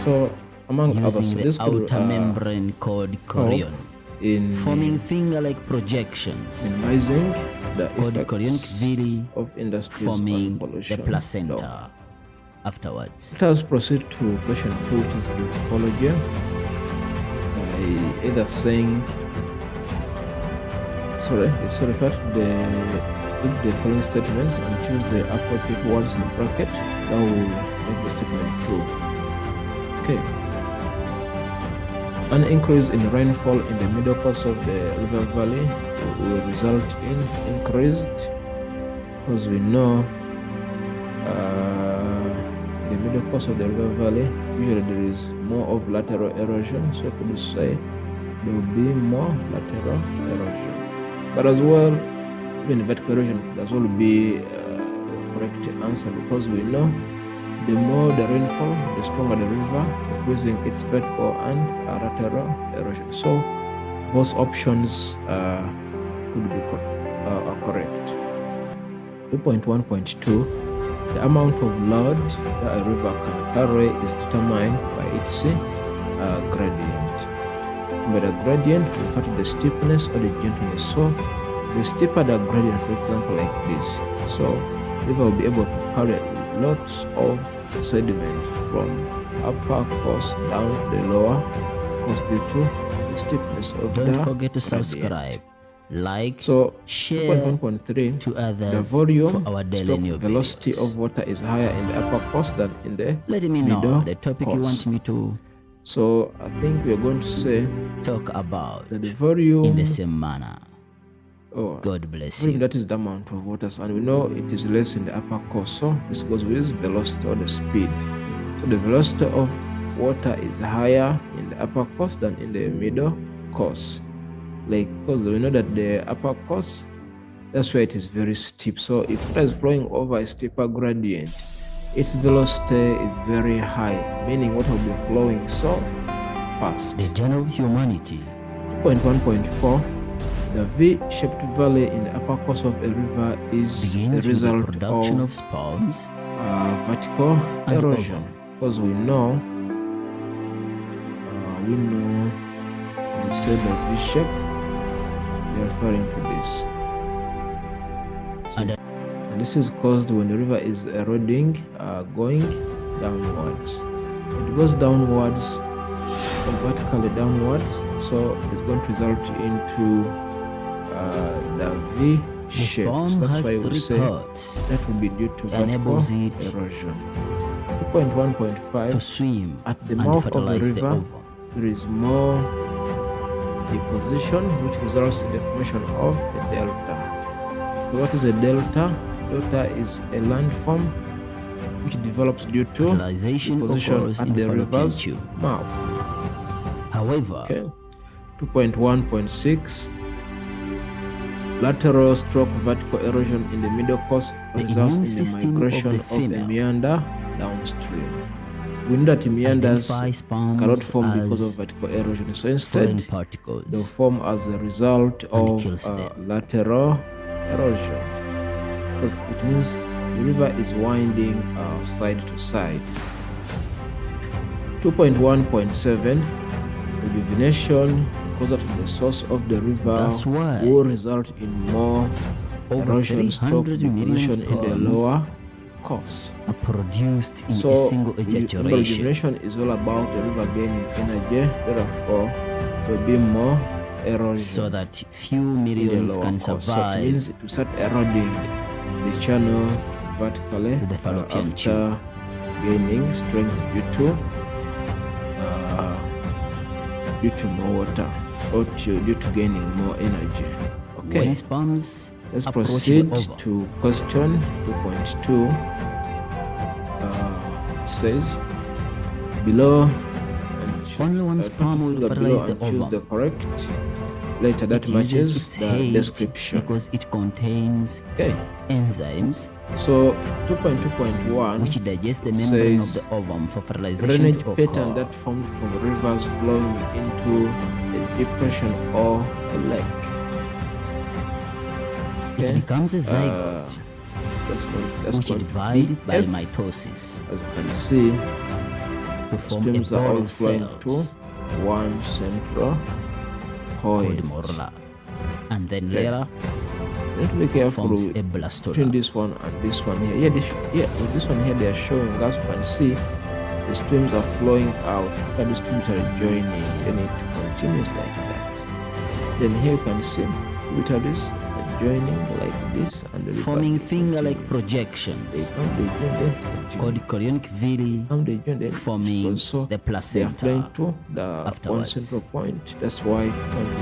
so among others, using so the this could, outer membrane called chorion, in forming finger-like projections minimizing the called effects chorionic villi, of industries forming on the pollution. placenta. Afterwards, Let us proceed to question 2, which is glycology. By either saying, it's referred to the following statements and choose the appropriate words in bracket that will make the statement true. Okay. An increase in rainfall in the middle course of the river valley will result in increased, because we know the middle course of the river valley usually there is more of lateral erosion, so could you say there will be more lateral erosion. But as well, even vertical erosion could as well be the correct answer, because we know the more the rainfall, the stronger the river, increasing its vertical and lateral erosion. So both options could be correct. 2.1.2, the amount of load that a river can carry is determined by its gradient. By the gradient, refer to the steepness or the gentleness. So the steeper the gradient, for example, like this, so river will be able to carry lots of sediment from upper course down to the lower course due to the steepness of the don't forget to gradient. subscribe, like, So share 2.1.3, to the others volume for our daily new velocity videos. of water is higher in the upper course than in the Let me know middle the topic course. you want me to So I think we are going to say talk about that the volume in the same manner. God bless volume, you. that is the amount of water, and we know it is less in the upper course, so this goes with velocity or the speed. So the velocity of water is higher in the upper course than in the middle course, like, because we know that the upper course, that's where it is very steep. So if water is flowing over a steeper gradient, its velocity is very high, meaning water will be flowing so fast. The journey of humanity. 2.1.4, the V-shaped valley in the upper course of a river is begins the with the result production of of sperms vertical and erosion, ovum. because we know when they say that V-shape, they're referring to this. And this is caused when the river is eroding, going downwards. It goes downwards, or vertically downwards, So it's going to result into the V The shape. So sperm that's has why we 3 say parts. that will be due to vertical Enables it erosion. 2.1.5 to swim at the and mouth of the fertilize the river, ovum. there is more deposition, which results in the formation of a delta. So what is a delta? Delta is a landform which develops due to Fertilization deposition occurs at in the fallopian river's tube. mouth. However, Okay. 2.1.6 lateral stroke vertical erosion in the middle course the results immune in the system migration of the of the female meander downstream. We know that meanders identifies cannot sperms form because of as vertical erosion. So foreign instead, they'll particles form as a result of kills them. lateral erosion. Because it means the river is winding side to side. 2.1.7 rejuvenation closer to the source of the river That's why will result in more over erosion stroke 300 million deposition in the sperms lower course. are produced in So a single remember, ejaculation. rejuvenation is all about the river gaining energy, therefore there will be more erosion So that few in the millions lower can course. So it survive means it will start eroding the channel vertically to the fallopian after gaining strength due to more water or due to gaining more energy. Okay, when sperms let's approach proceed the ovum. to question 2.2. Says below and Only one sperm will fertilize the choose the ovum. correct letter that It uses matches its the head description. because it contains Okay, enzymes so 2.2.1 which digest the membrane of says the ovum for fertilization drainage to pattern occur. that formed from rivers flowing into a depression or a lake. It Okay, becomes a zygote, that's which going to divide be by F. mitosis As you can see, to form a streams are ball all of flowing to cells one central called point. morula, and then Okay. later You need to be careful forms with a between blastula. this one and this one here. With this one here, they are showing, as you can see, the streams are flowing out. And the streams are joining, and it continues like that. Then here you can see, look at this, joining like this, and the river Forming continues. finger-like They projections come, they join, they continue. called chorionic villi, Come, they join, they forming also the they are flowing placenta. to the one afterwards. central point. That's why point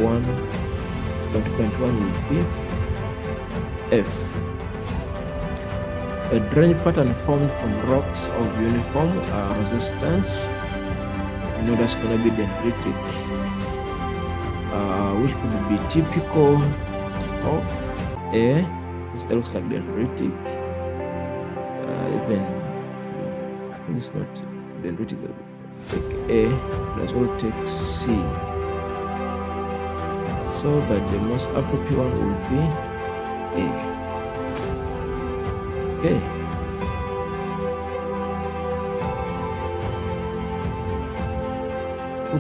1 will be F. A drainage pattern formed from rocks of uniform resistance. You know that's going to be dendritic, which could be typical of A. It looks like dendritic. Even I think it's not dendritic. Take A, let's all take C. So, but the most appropriate one will be A. Okay.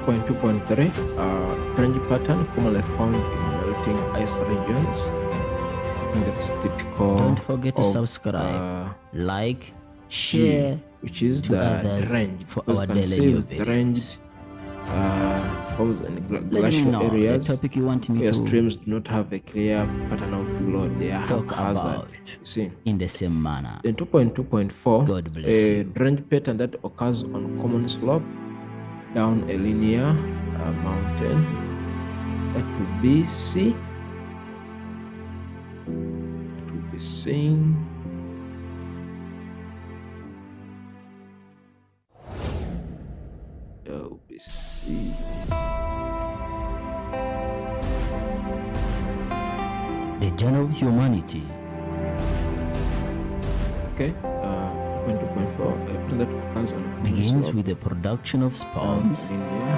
Point 2.3, range pattern commonly found in melting ice regions. I think that's typical. Don't forget to of, subscribe, like, share, which is to the others range. for Because our you can daily see new with the range videos. falls in Let me glacial know the areas topic you want me where to streams do not have a clear pattern of flow. They are talk haphazard. about You see. in the same manner. Then 2.2.4, God bless a you. drainage pattern that occurs on common slope down a linear mountain. That would be C. It would be C. That would be C. The journey of humanity. Okay. 2.2.4, a pattern that occurs on common Begins slope with the production of down sperms a linear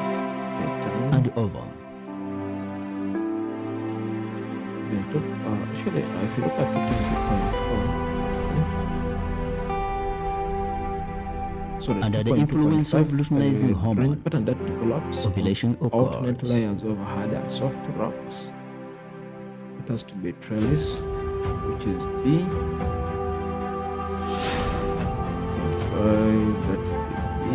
pattern. and ovum. Actually, if you look at 2.4, Under the influence of luteinizing hormone, pattern that develops ovulation alternate occurs. layers of hard and soft rocks. It has to be trellis, which is B. That would be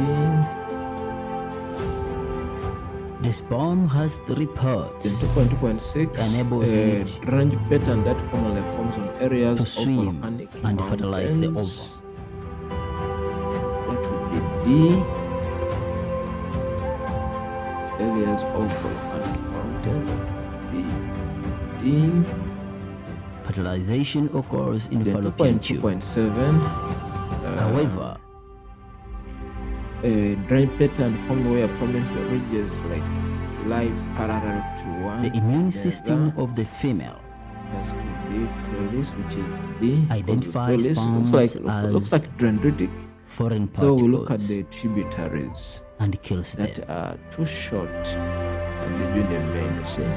B. The sperm has 3 parts. 2.2.6 enables it drainage pattern that commonly forms on areas to of swim volcanic and fertilize the mountains. ovum. That would be D. Areas of volcanic mountains. D. Fertilization occurs in Then fallopian tube. 2.2.7. However, a drain pattern formed where prominent ridges like lie parallel to one. the immune system of the female has to be PRELIS, which is B. identifies sperms looks like dendritic. foreign So we look at particles the tributaries and kills them. that are too short and they do the main, you see.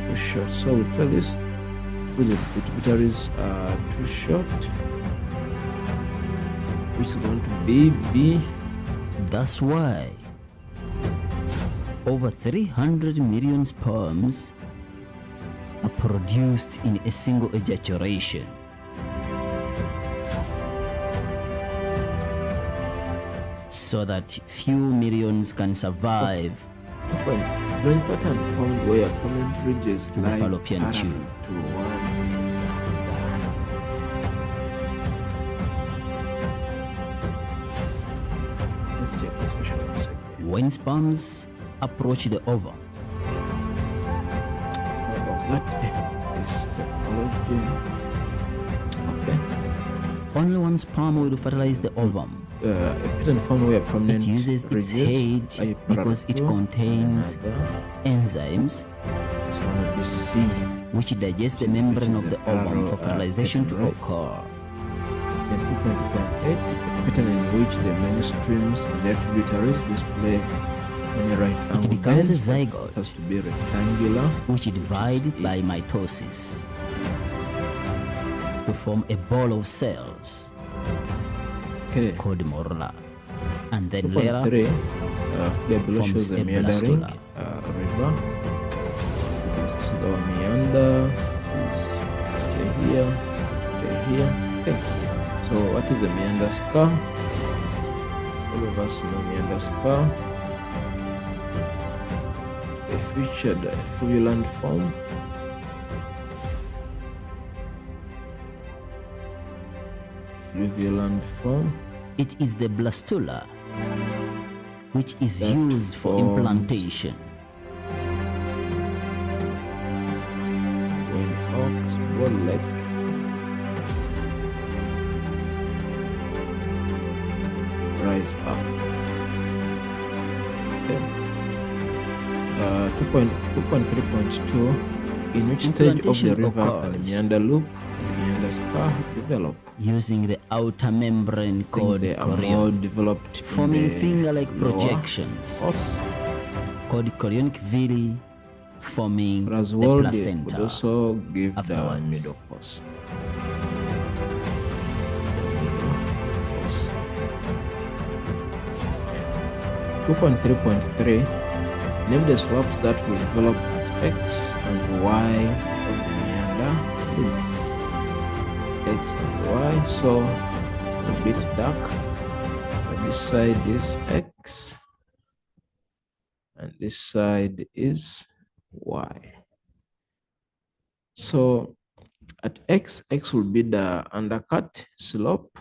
Too short. So we tell this the tributaries are too short, which is going to be B. That's why over 300 million sperms are produced in a single ejaculation. So that few millions can survive Drain pattern formed where prominent ridges to the lie fallopian parallel tube. to one. Let's check this question for a second. When sperms approach the ovum, only one sperm will fertilize the ovum. A pattern formed where prominent It uses its ridges head lie because it parallel to contains another. enzymes It's going to be C. which digest the membrane of the ovum for parallel, fertilization to pattern, right? occur. Then 2.2.8, a pattern in which the main streams and their tributaries display many right It angle becomes a bends. It zygote, has to be rectangular, which divide by mitosis to form a ball of cells okay. called morula, and then 2.3, later the below forms shows the a meandering blastula. river. This is our meander. This is here, here. Okay. So what is the meander scar? All of us know meander scar. A featured fluvial form. Fluvial form. It is the blastula which is That used for forms- implantation. When ox ball leg. Rise up. Okay. 2.3.2. In which stage of the Implantation river can occurs meander loop and meander scar develop? using the outer membrane I think called they are more chorion, developed in forming the finger-like lower projections os. called chorionic villi, forming But as the well, they would placenta. also give the afterwards. middle course. 2.3.3, name the slopes that will develop at X and Y of the meander loop. X and Y, so it's a bit dark. But this side is X and this side is Y. So at X, X will be the undercut slope.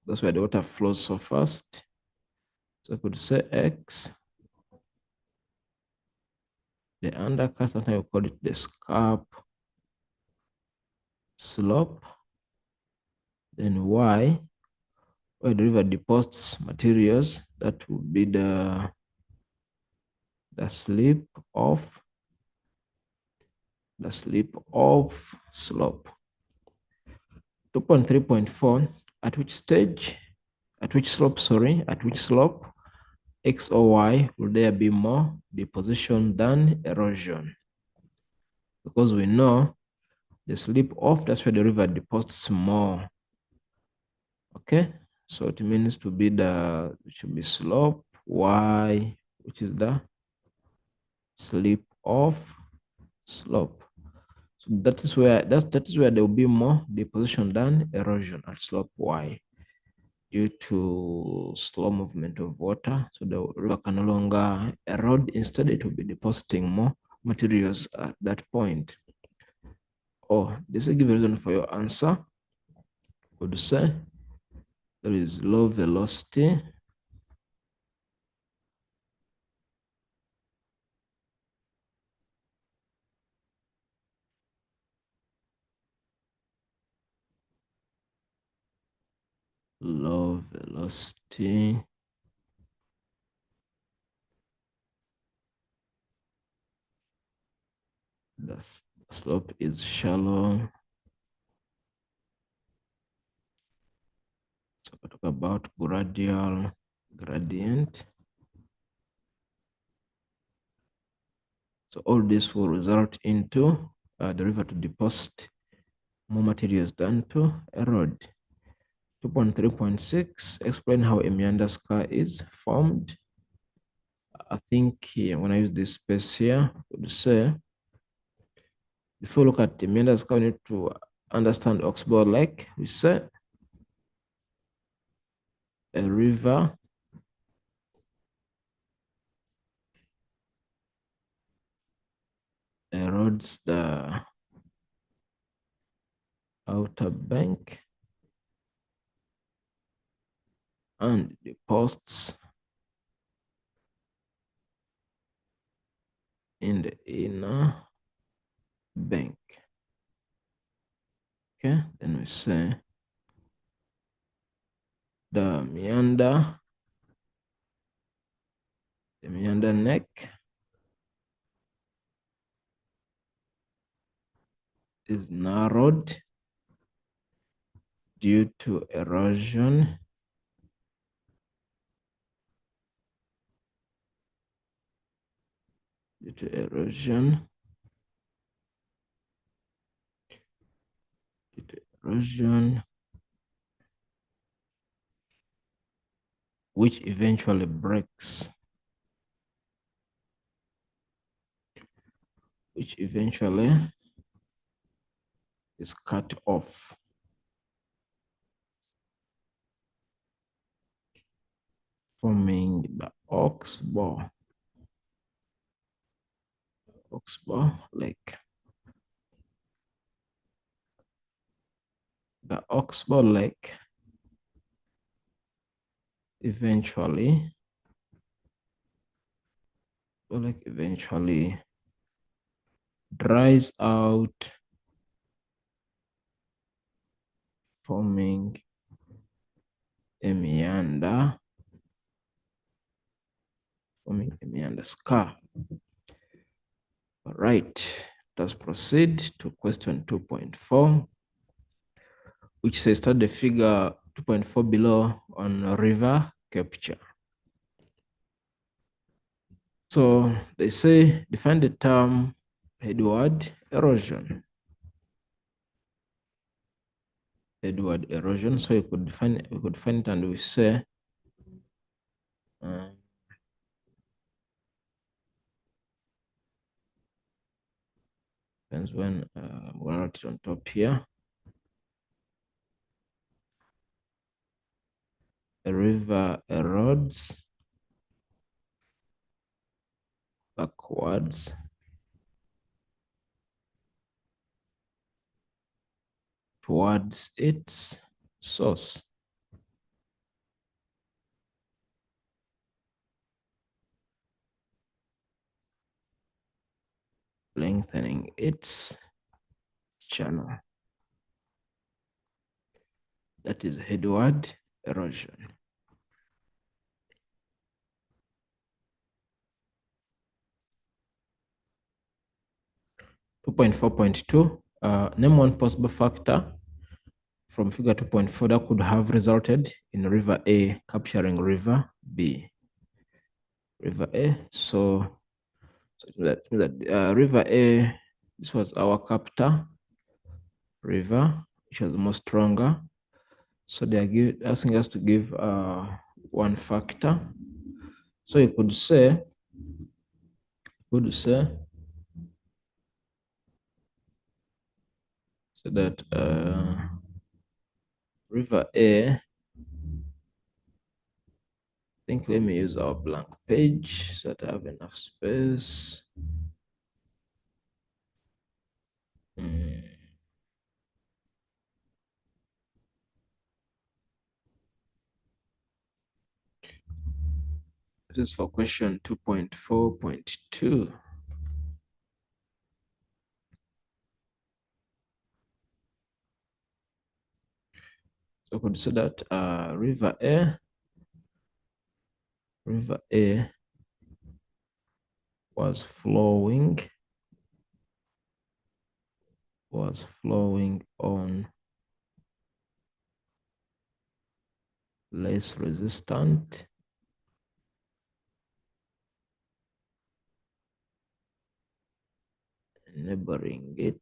That's where the water flows so fast. So I could say X, the undercut, sometimes we call it the scalp slope. Then Y, where the river deposits materials, that would be the slip of slope. 2.3.4, at which slope X or Y will there be more deposition than erosion? Because we know the slip off, that's where the river deposits more. Okay, so it means to be it should be slope Y, which is the slip off slope. So that is where there will be more deposition than erosion at slope Y. due to slow movement of water. So the river can no longer erode. Instead, it will be depositing more materials at that point. Oh, this will give a reason for your answer. Would say there is low velocity low velocity the slope is shallow. So we talk about gradient. So all this will result into the river to deposit more materials than to erode. 2.3.6, explain how a meander scar is formed. I think here, when I use this space here, I would say, if you look at the meander scar, we need to understand Oxbow Lake. We say a river erodes the outer bank and deposits in the inner bank. Okay, then we say the meander neck is narrowed due to erosion which eventually breaks, is cut off. Forming the Oxbow Lake. The Oxbow Lake eventually dries out, forming a meander scar. All right, let's proceed to question 2.4, which says start the figure 2.4 below on river capture. So they say define the term headward erosion. So we could define it, and we say depends when we'll write it on top here. A river erodes backwards towards its source. Lengthening its channel. That is headward erosion. (2.4.2) name one possible factor from figure 2.4 that could have resulted in river A capturing river B. River A, so that river A, this was our captor river, which was more stronger. So they are asking us to give one factor. So you could say, so that river A think let me use our blank page so that I have enough space. This is for question 2.4.2. So could say that river A was flowing on less resistant neighboring it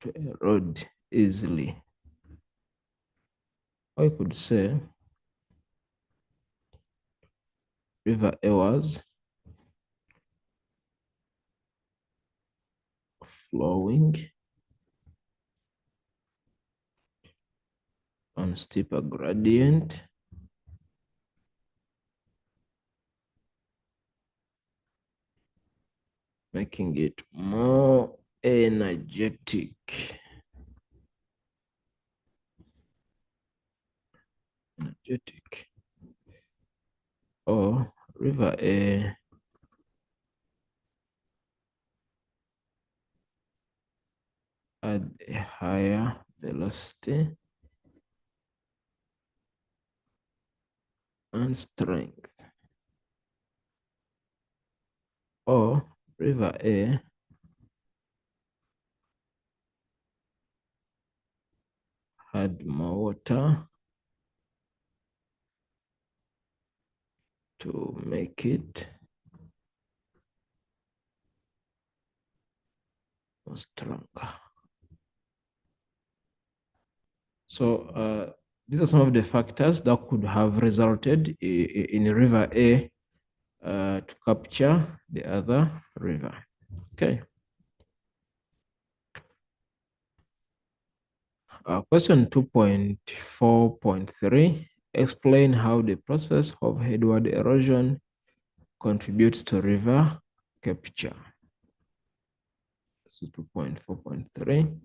to erode easily. Or you could say river A was flowing on steeper gradient making it more energetic. Or river A had a higher velocity and strength. Or river A had more water to make it more stronger. So these are some of the factors that could have resulted in river A to capture the other river. Okay. Question 2.4.3, explain how the process of headward erosion contributes to river capture. So 2.4.3.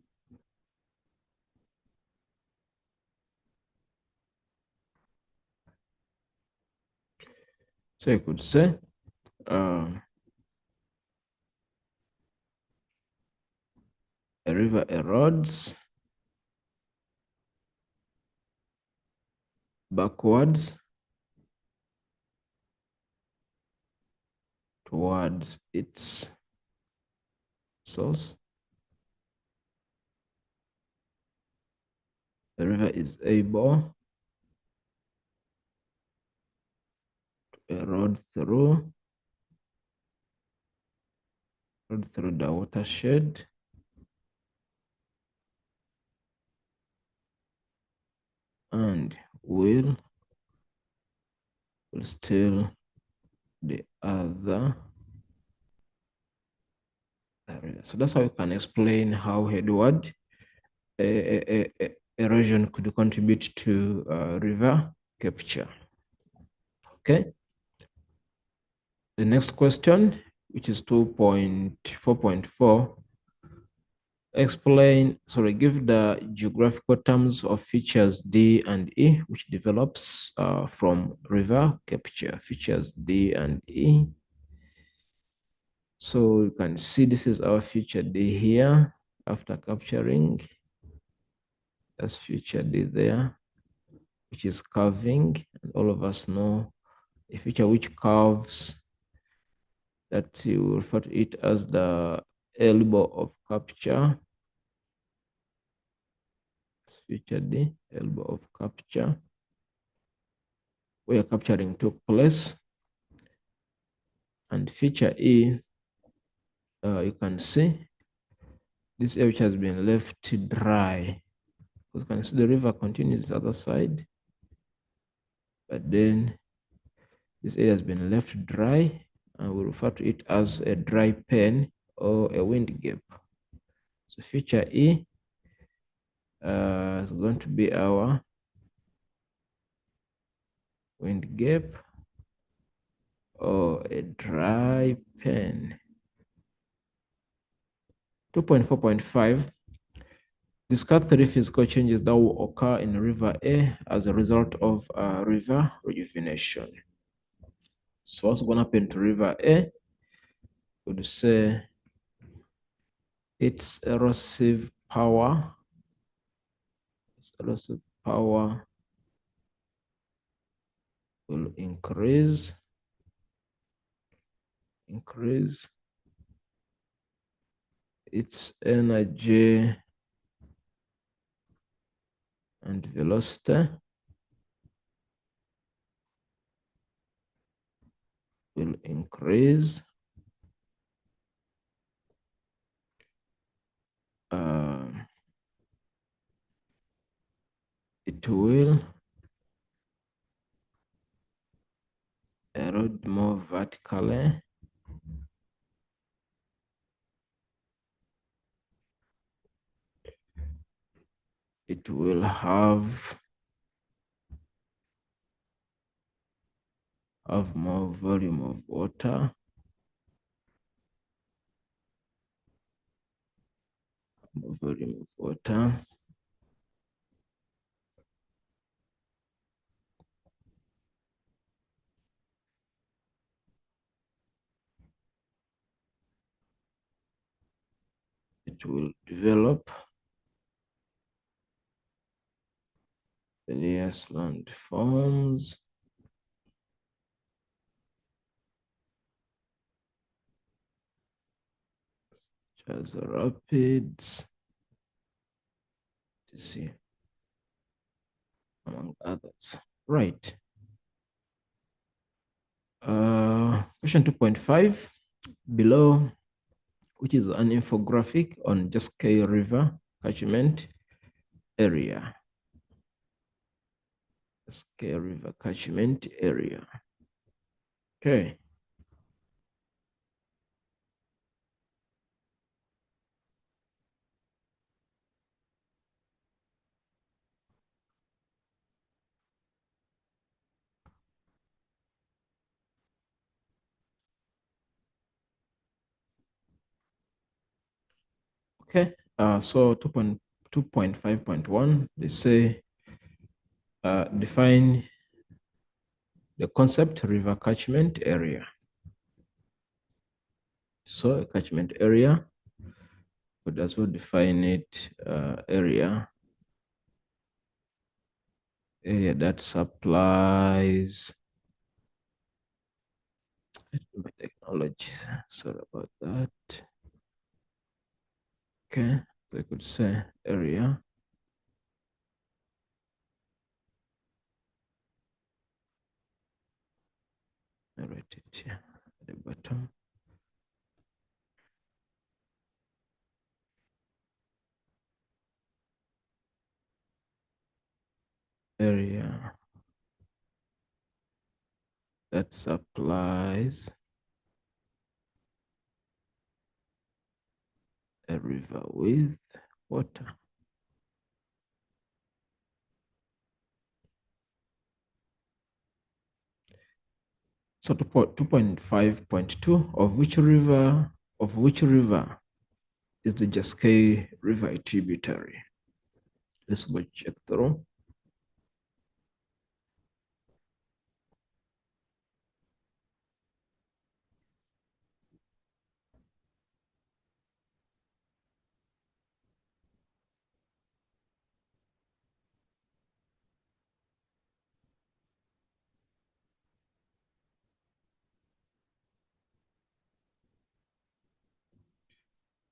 So you could say a river erodes backwards towards its source. The river is able to erode through the watershed and will still the other area. So that's how you can explain how headward erosion could contribute to river capture. Okay. The next question, which is 2.4.4, give the geographical terms of features D and E, which develops from river capture. Features D and E. So you can see this is our feature D here after capturing. That's feature D there, which is curving. And all of us know a feature which curves, that you will refer to it as the elbow of capture. Feature D, elbow of capture, where capturing took place. And feature E, you can see this area which has been left dry. You can see the river continues the other side, but then this area has been left dry, and we refer to it as a dry pen or a wind gap. So feature E is going to be our wind gap, or a dry pen. 2.4.5. Discuss 3 physical changes that will occur in river A as a result of river rejuvenation. So what's going to happen to river A? Would say its erosive power. Will increase. Its energy and velocity will increase. It will erode more vertically. It will have more volume of water. More volume of water. It will develop various landforms. Such as rapids, to see, among others. Right. Question 2.5 below, which is an infographic on Cascade River catchment area. Cascade River catchment area. Okay. Okay, so 2.5.1, they say define the concept river catchment area. So a catchment area, but as well define it, area that supplies technology. Sorry about that. Okay, so I could say area. I write it here at the bottom. Area that supplies a river with water. So 2.5.2, of which river is the Cascade River a tributary? Let's go check through.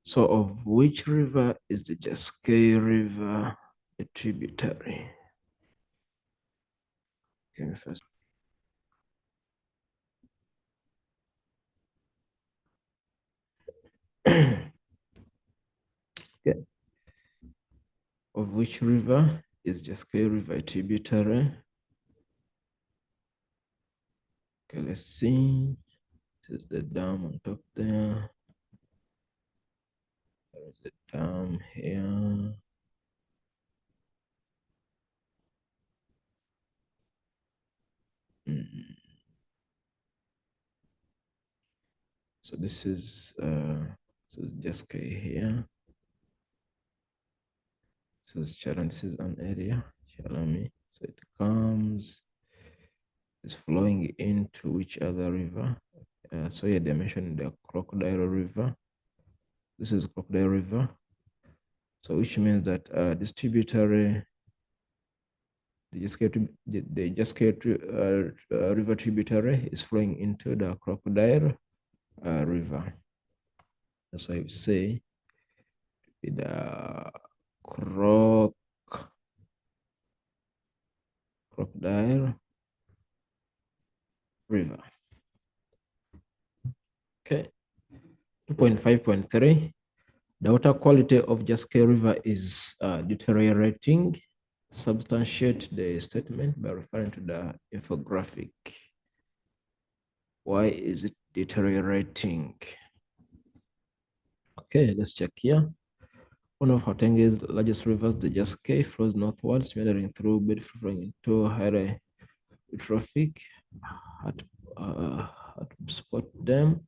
So of which river is the Cascade River a tributary? Okay, first. Okay. Of which river is Cascade River a tributary? Okay, let's see. This is the dam on top there. There is a dam here. So this is just K here. So this channel, this is an area, Chalami. So it comes, it's flowing into which other river? So here they mentioned the Crocodile River. This is Crocodile River. So which means that this tributary, the River tributary is flowing into the Crocodile River. That's why we say the Crocodile River. Okay. 2.5.3. The water quality of Jaske River is deteriorating. Substantiate the statement by referring to the infographic. Why is it deteriorating? Okay, let's check here. One of Hautenge's largest rivers, the Jaske, flows northwards, meandering through bed flowing into hydrotrophic spot dam.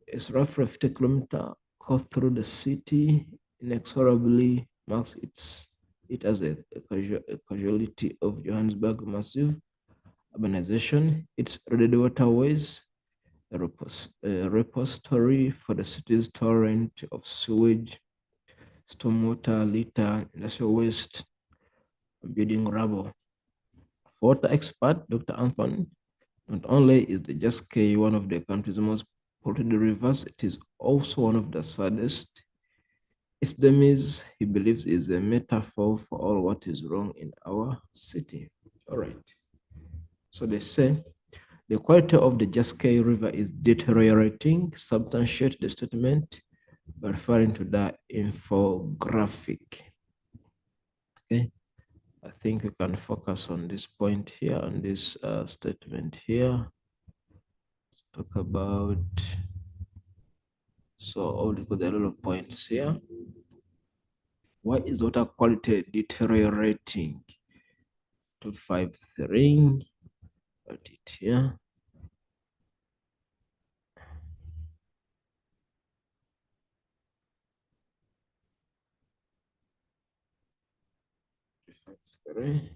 Its roughly 50-kilometer course through the city inexorably marks it as a casualty of Johannesburg massive urbanization. Its ready waterways, a repository for the city's torrent of sewage, stormwater, litter, industrial waste, building rubble. Water expert Dr. Anthony, not only is the Jaske one of the country's most polluted rivers, it is also one of the saddest. Its demise, he believes, is a metaphor for all what is wrong in our city. All right. So they say the quality of the Jaske River is deteriorating. Substantiate the statement by referring to the infographic. Okay. I think we can focus on this point here, on this statement here. Let's talk about, so because there are a lot of points here. Why is water quality deteriorating? 253, got it here. Three.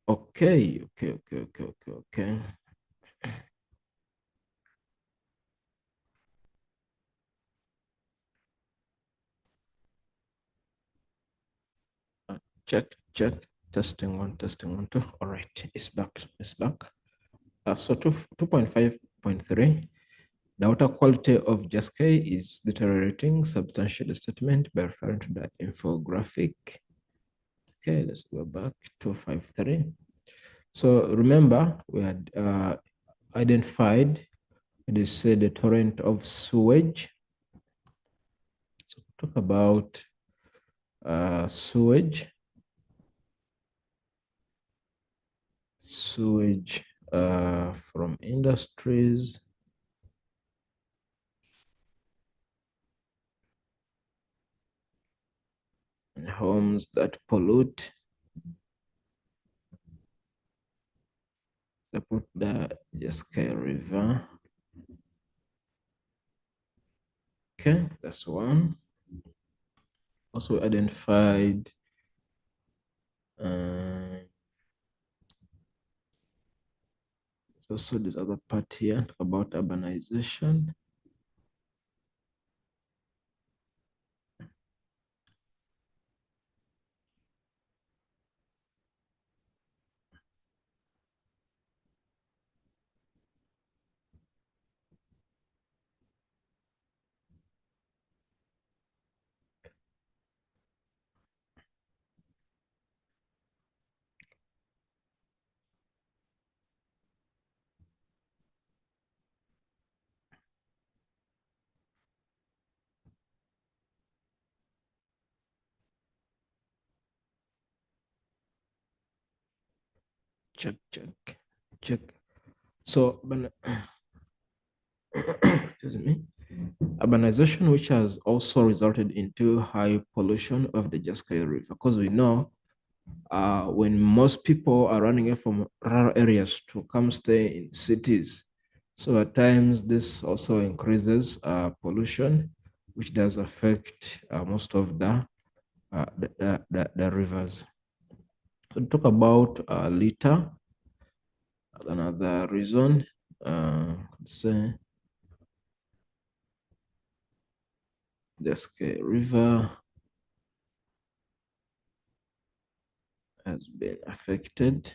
Okay. Check, testing one, two. All right, it's back. So 2.5.3, the water quality of Jaske is deteriorating. Substantial statement by referring to the infographic. Okay, let's go back to 5.3. So remember, we had identified, they said, the torrent of sewage. So talk about sewage from industries and homes that pollute the Jaske River. Okay, that's one. Also identified also this other part here about urbanization. check. So, excuse me, urbanization, which has also resulted into high pollution of the Jaskai River, because we know when most people are running away from rural areas to come stay in cities, so at times this also increases pollution, which does affect most of the rivers. So talk about litter, another reason. Say the Sky River has been affected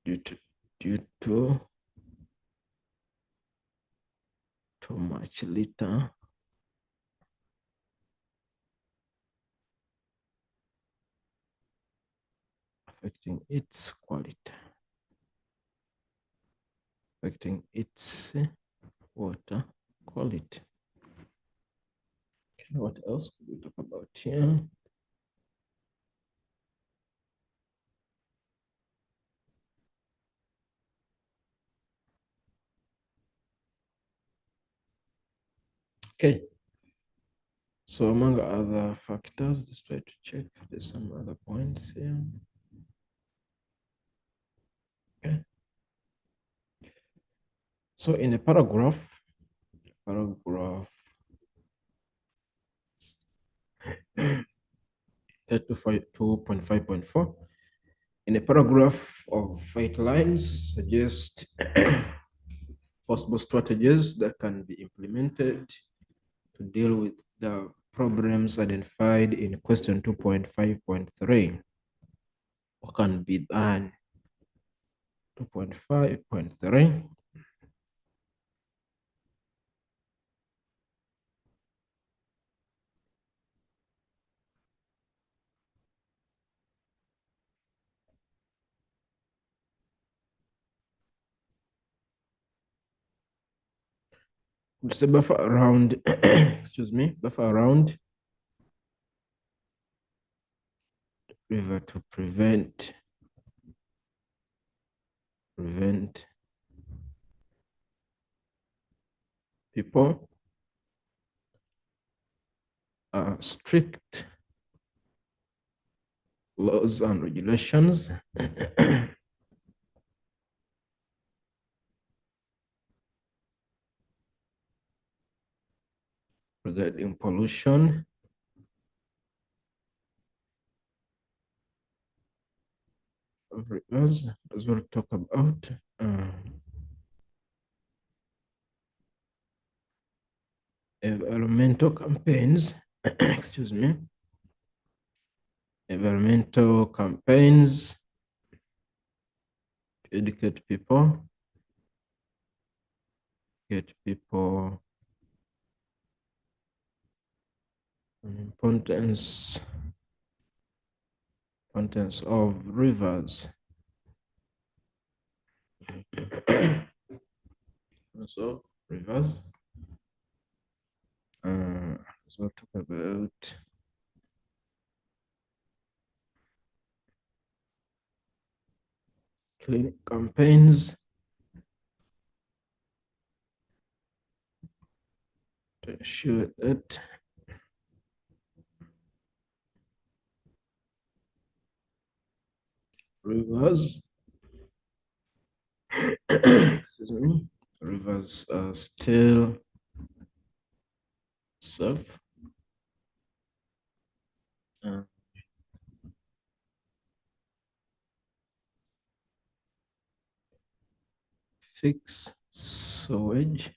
due to too much litter affecting its quality, affecting its water quality. Okay, what else could we talk about here? Okay. So among other factors, let's try to check if there's some other points here. Okay. So in a paragraph 2.5.4, in a paragraph of 8 lines, suggest possible strategies that can be implemented to deal with the problems identified in question 2.5.3. What can be done? 2.5.3. It's a buffer around, excuse me, buffer around river to prevent people strict laws and regulations regarding pollution of rivers, as we'll talk about environmental campaigns, excuse me, environmental campaigns to educate people, get people on importance of rivers. Also, rivers. So talk about cleaning campaigns to ensure that rivers, excuse me, rivers are still safe. Fix sewage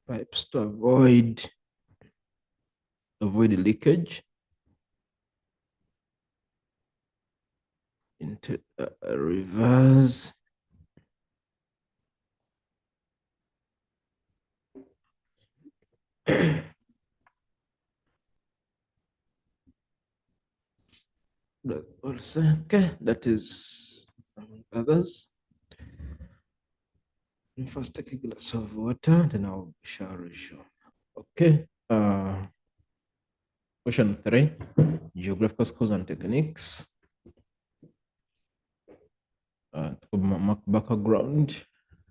pipes to avoid leakage into rivers. That also, okay, that is among others. Let me first take a glass of water, then I'll shower. Okay. Question 3, geographical skills and techniques. Background,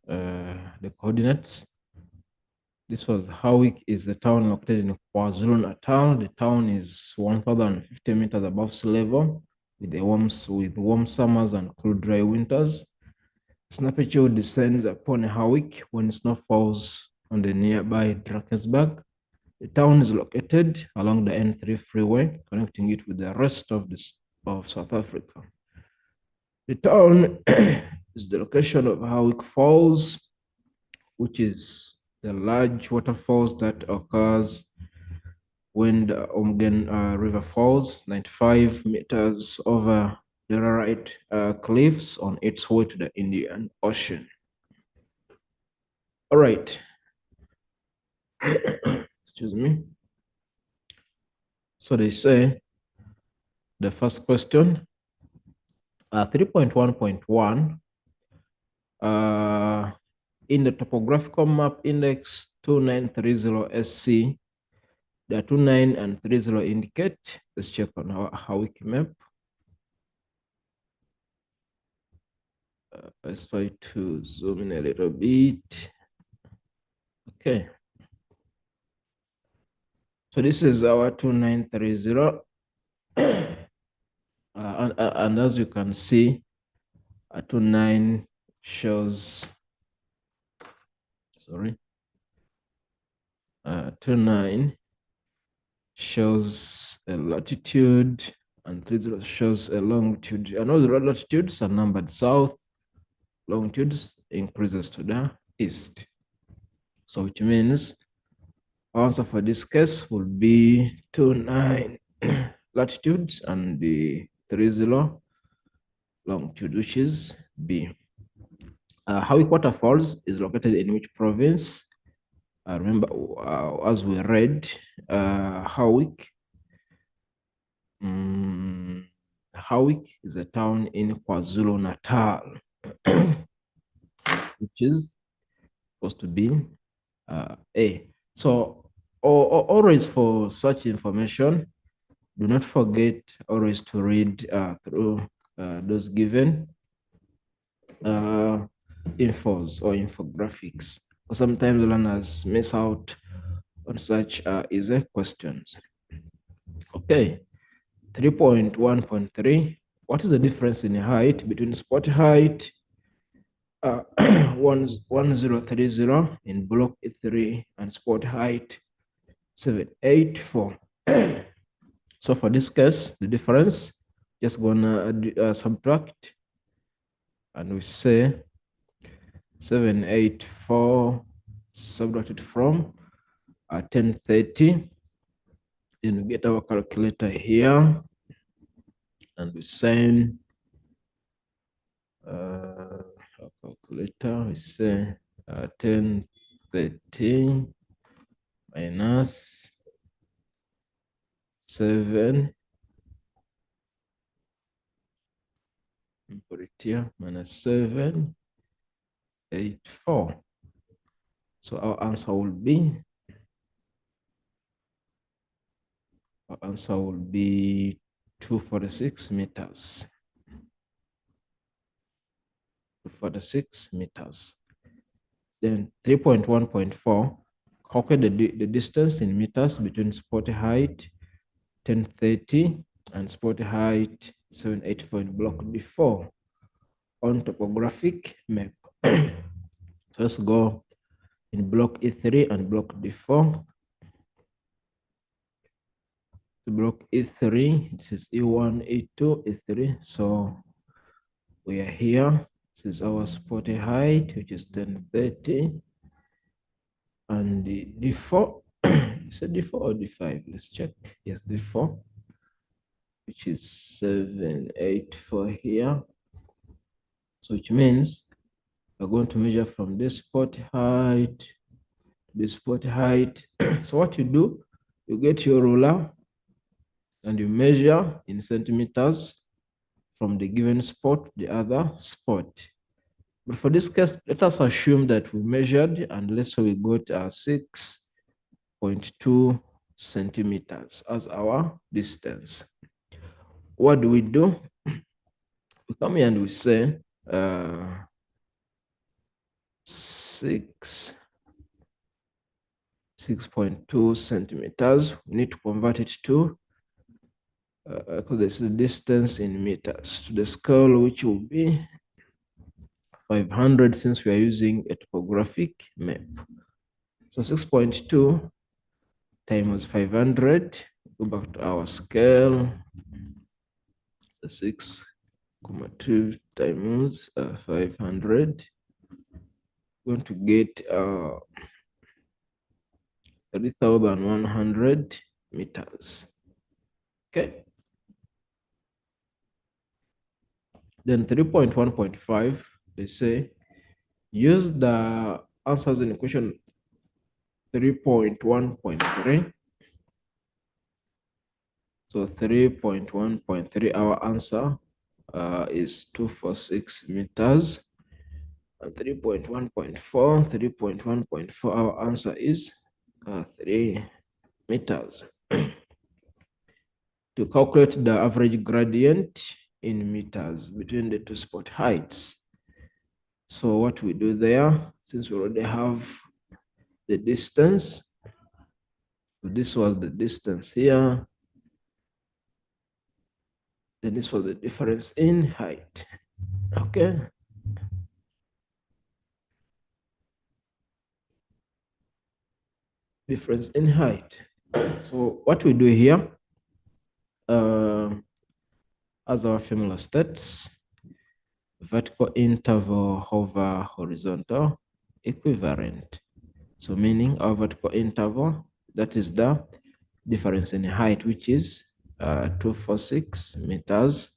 the coordinates. This was Howick is a town located in KwaZulu-Natal. The town is 1,050 meters above sea level with warm summers and cool dry winters. Snappy descends upon Howick when snow falls on the nearby Drakensberg. The town is located along the N3 freeway, connecting it with the rest of South Africa. The town is the location of Howick Falls, which is the large waterfalls that occurs when the Omgen River falls 95 meters over the right cliffs on its way to the Indian Ocean. All right. Excuse me. So they say the first question, 3.1.1, in the topographical map index 2930SC, the 29 and 30 indicate. Let's check on our Howick map. Let's try to zoom in a little bit. Okay. So this is our 2930. And as you can see, 29 shows, 29 shows a latitude and 30 shows a longitude. I know the latitudes are numbered south, longitudes increases to the east. So which means answer for this case will be 29 latitudes and the 30 longitude, which is B. Howick Waterfalls is located in which province? Remember, as we read, Howick is a town in KwaZulu-Natal, which is supposed to be A. So always for such information, do not forget always to read through those given infos or infographics. Sometimes learners miss out on such easy questions. Okay, 3.1.3. What is the difference in height between spot height 1030 in block 3 and spot height 784? So for this case, the difference, just gonna subtract, and we say 784 subtracted from 1030. Then we get our calculator here, and we send our calculator. We say 1030 minus 7. Put it here, minus 784. So our answer will be 246 meters. 246 meters. Then 3.1.4, calculate the distance in meters between spot height 1030 and spot height 784 in block B4 on topographic map. So let's go in block E3 and block D4. The block E3, this is E1, E2, E3. So we are here. This is our spot height, which is 1030. And the D4, is it D4 or D5? Let's check. Yes, D4, which is 784 here. So which means we're going to measure from this spot height to this spot height. So what you do, you get your ruler and you measure in centimeters from the given spot to the other spot. But for this case, let us assume that we measured, and let's say we got 6.2 centimeters as our distance. What do? We come here and we say 6.2 centimeters. We need to convert it to because this is the distance in meters to the scale, which will be 500 since we are using a topographic map. So 6.2 times 500, go back to our scale, 6.2 times 500, going to get 3,100 meters. Okay. Then 3.1.5, they say, use the answers in equation 3.1.3. So 3.1.3, our answer is 246 meters. And 3.1.4, our answer is 3 meters. To calculate the average gradient in meters between the two spot heights. So what we do there, since we already have the distance, so this was the distance here, then this was the difference in height. Okay. Difference in height. So what we do here, as our formula states, vertical interval over horizontal equivalent. So meaning our vertical interval, that is the difference in height, which is 246 meters,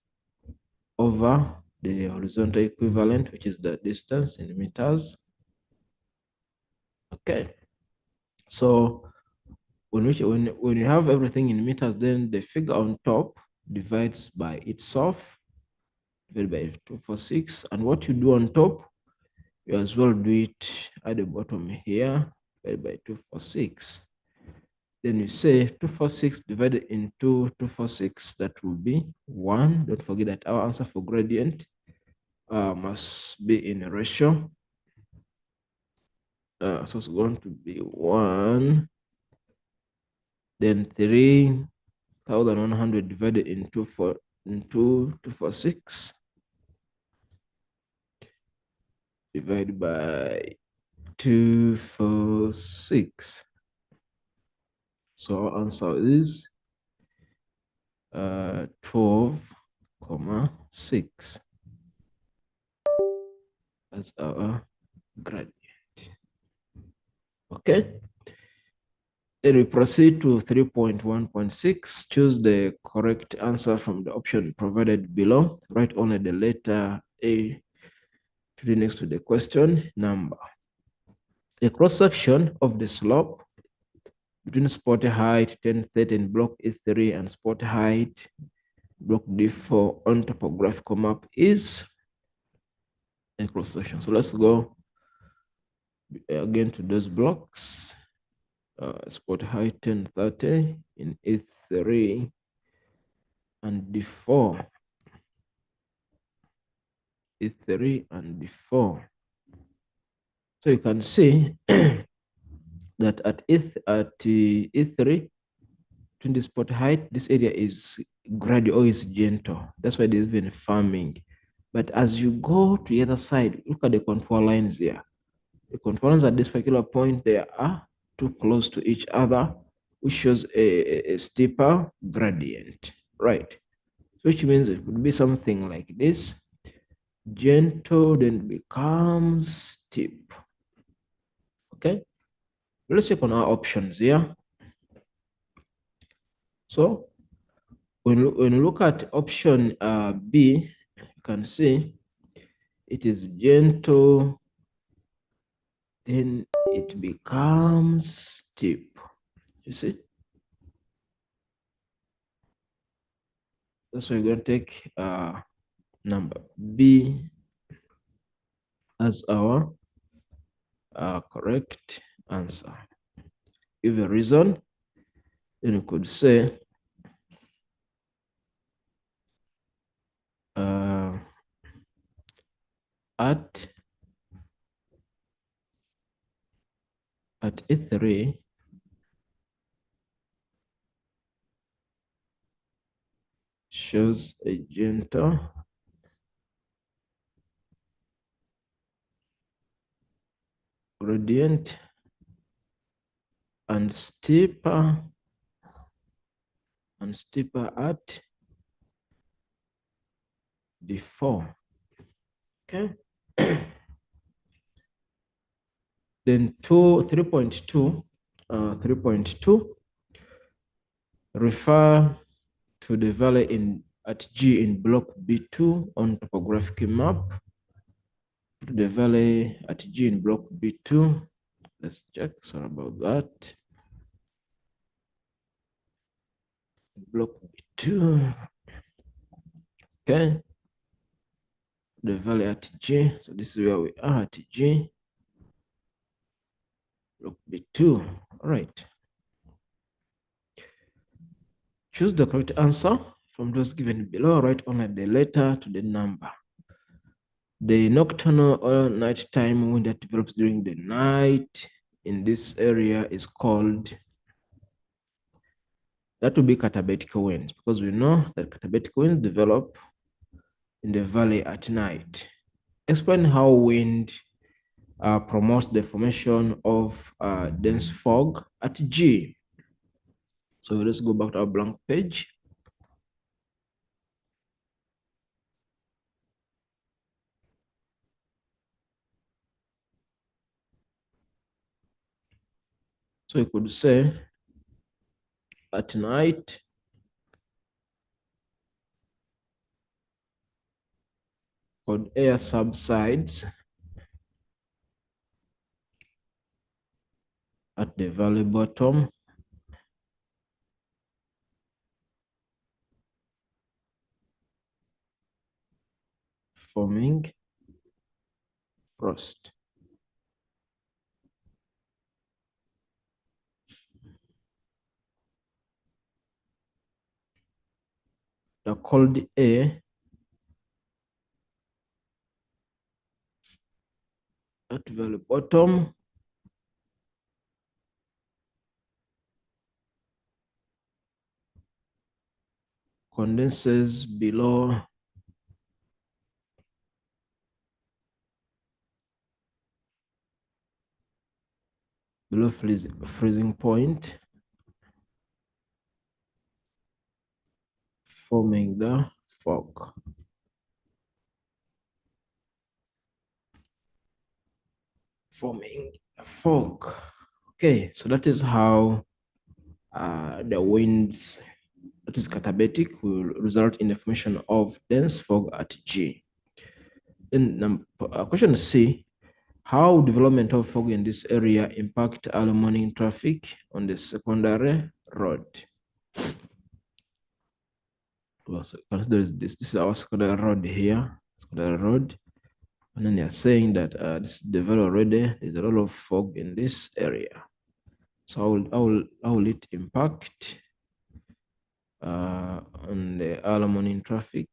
over the horizontal equivalent, which is the distance in meters. Okay. So when you have everything in meters, then the figure on top divides by itself, divided by 246. And what you do on top, you as well do it at the bottom here, divided by 246. Then you say 246 divided into 246, that will be 1. Don't forget that our answer for gradient must be in a ratio. So it's going to be 1. Then 3,100 divided into 246, divided by 246. So our answer is 12.6. That's our gradient. Okay. Then we proceed to 3.1.6. Choose the correct answer from the option provided below. Write only the letter A to the next to the question number. The cross-section of the slope between spot height 1013 block E3 and spot height block D4 on topographical map is a cross-section. So let's go again to those blocks. Spot height 1030 in E3 and D4. E3 and D4. So you can see that at E3, between the spot height, this area is gradual, is gentle. That's why there's even farming. But as you go to the other side, look at the contour lines here. The contour lines at this particular point, they are too close to each other, which shows a steeper gradient, right? So which means it would be something like this. Gentle, then becomes steep. Okay, let's check on our options here. So when you look at option B, you can see it is gentle, then it becomes steep. You see? That's why we're going to take number B as our correct answer. Give a reason, then you could say at E3 shows a gentle gradient and steeper at D4. Okay. Then 3.2 refer to the valley at G in block B2 on topographic map. The valley at G in block B2. Let's check. Sorry about that. Block B2. Okay. The valley at G. So this is where we are at G. Block B2. All right. Choose the correct answer from those given below. Write only the letter to the number. The nocturnal or nighttime wind that develops during the night in this area is called, that will be katabetic winds, because we know that katabetic winds develop in the valley at night. Explain how wind promotes the formation of dense fog at G. So let's go back to our blank page. So you could say at night, cold air subsides at the valley bottom, forming frost. The cold air at valley bottom condenses below freezing point, forming the fog. Forming a fog. Okay, so that is how the winds that is katabetic will result in the formation of dense fog at G. Then question C, how development of fog in this area impact early morning traffic on the secondary road? Well, so consider this is our secondary road here, secondary road. And then they're saying that this is developed already. There's a lot of fog in this area. So how will it impact on the early morning traffic?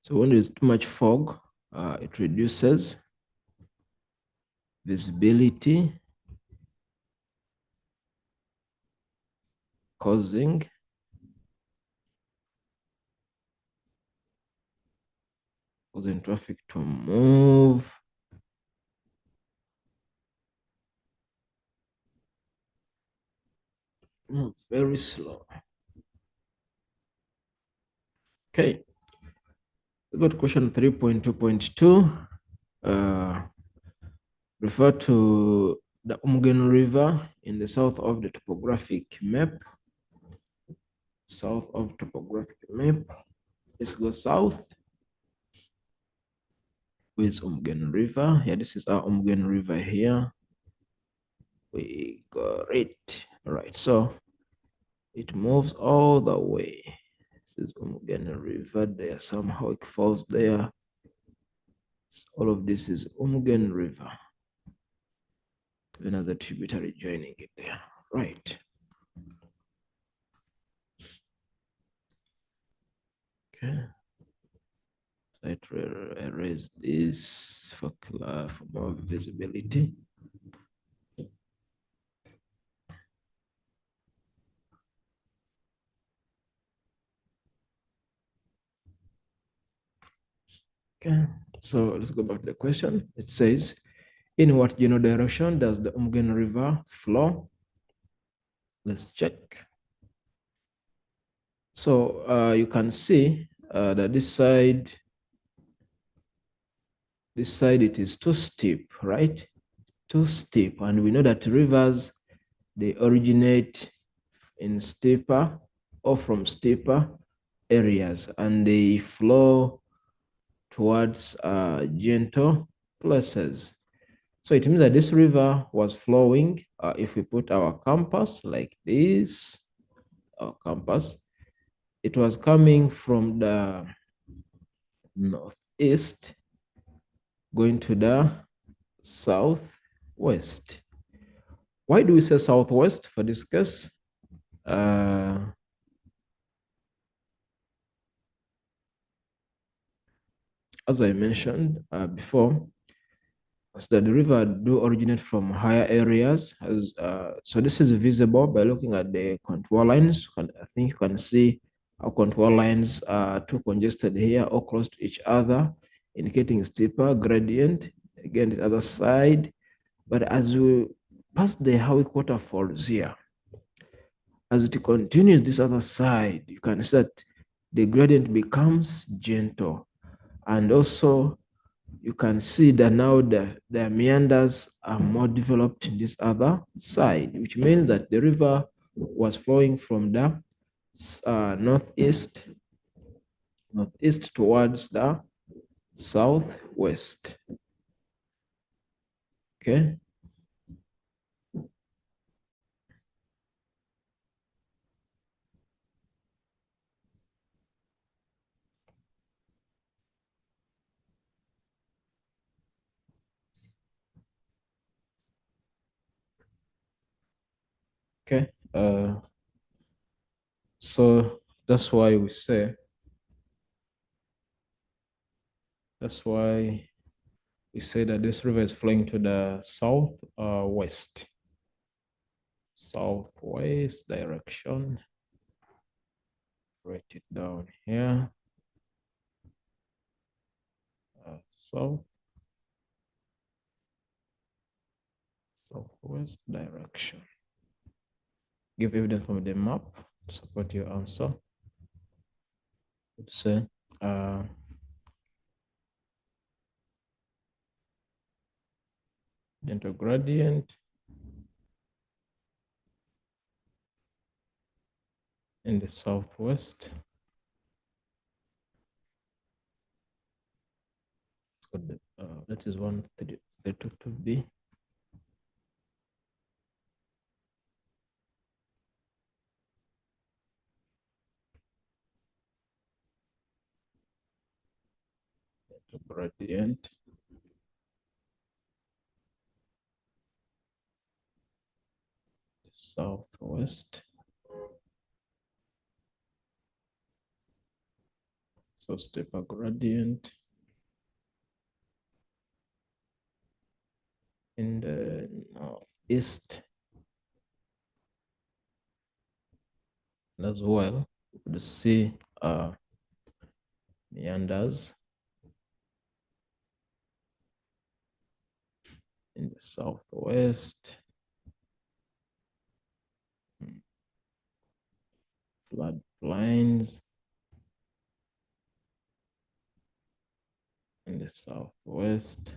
So when there's too much fog, it reduces visibility, causing traffic to move very slow. Okay, we got question 3.2.2. Refer to the Umgen River in the south of the topographic map. South of topographic map. Let's go south. With Umgen River. Here, this is our Umgen River here. We got it. All right, so it moves all the way. This is Umgen River there. Somehow it falls there. All of this is Umgen River. Another tributary joining it there. Right. Okay. So I erase this for more visibility. Okay, so let's go back to the question. It says, in what general direction does the Umgen River flow? Let's check. So you can see that this side it is too steep, right? Too steep, and we know that rivers, they originate in steeper or from steeper areas, and they flow towards gentle places. So it means that this river was flowing, if we put our compass like this, our compass, it was coming from the northeast going to the southwest. Why do we say southwest for this case? As I mentioned before, so that the river do originate from higher areas. So this is visible by looking at the contour lines. I think you can see our contour lines are too congested here or close to each other, indicating steeper gradient. Again, the other side. But as we pass the Howick waterfalls here, as it continues this other side, you can see that the gradient becomes gentle. And also, you can see that now the meanders are more developed in this other side, which means that the river was flowing from the northeast towards the southwest. Okay. Okay. So that's why we say, that this river is flowing to the southwest direction. Write it down here. Southwest direction. Give evidence from the map to support your answer. Let's say gentle gradient in the southwest. So that is 132B. Gradient southwest. So steeper gradient in the northeast as well. You could see meanders in the southwest. Flood plains in the southwest.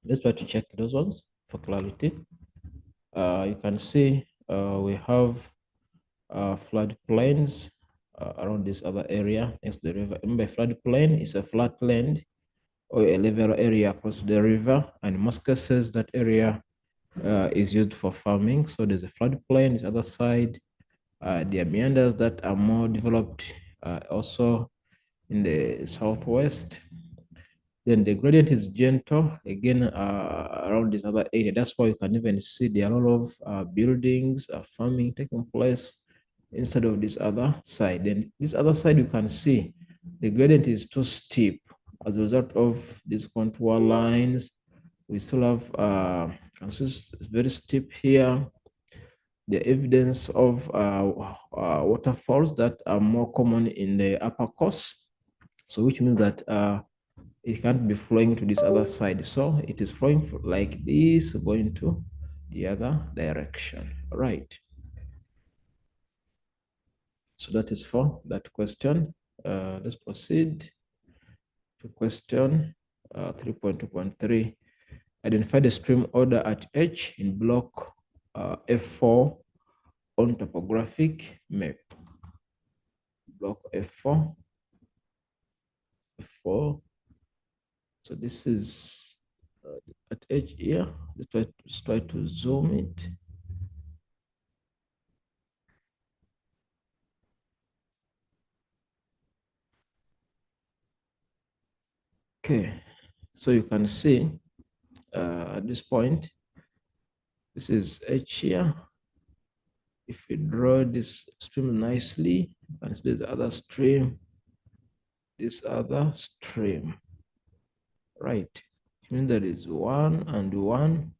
Let's try to check those ones for clarity. You can see we have flood plains around this other area next to the river. Remember, flood plain is a flat land or a level area across the river, and in most cases that area is used for farming. So there's a flood plain. The other side, there are meanders that are more developed also in the southwest. Then the gradient is gentle again around this other area. That's why you can even see there are a lot of buildings, farming taking place instead of this other side. Then this other side you can see the gradient is too steep as a result of these contour lines. We still have can see it's very steep here. The evidence of waterfalls that are more common in the upper course. So which means that it can't be flowing to this other side. So it is flowing like this, going to the other direction. All right. So that is for that question. Let's proceed to question 3.2.3. Identify the stream order at H in block F4 on topographic map. Block F4. F4. So this is at H here. Let's try to zoom it. Okay, so you can see at this point, this is H here. If we draw this stream nicely, you can see the other stream, this other stream, right? It means there is 1 and 1,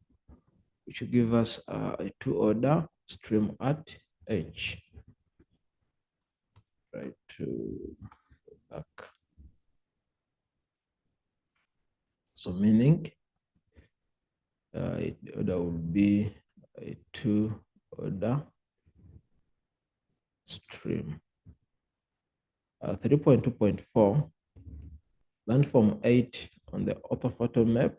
which will give us a 2-order stream at H. Right to back. So meaning the order would be a 2-order stream. 3.2.4, landform 8 on the orthophoto map.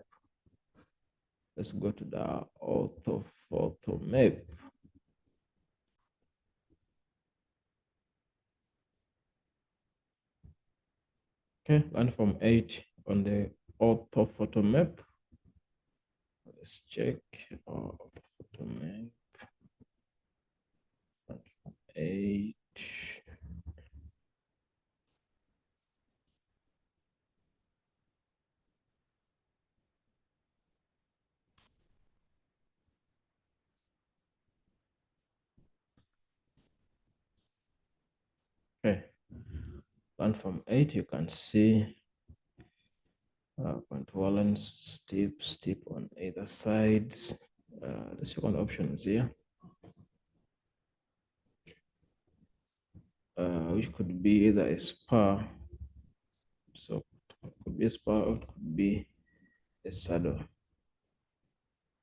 Let's go to the orthophoto map. Okay, landform 8 on the orthophoto map. Let's check orthophoto map. Landform 8. Okay, landform 8, you can see contour lines steep on either sides. The second option is here, which could be either a spur, so it could be a spur or it could be a saddle.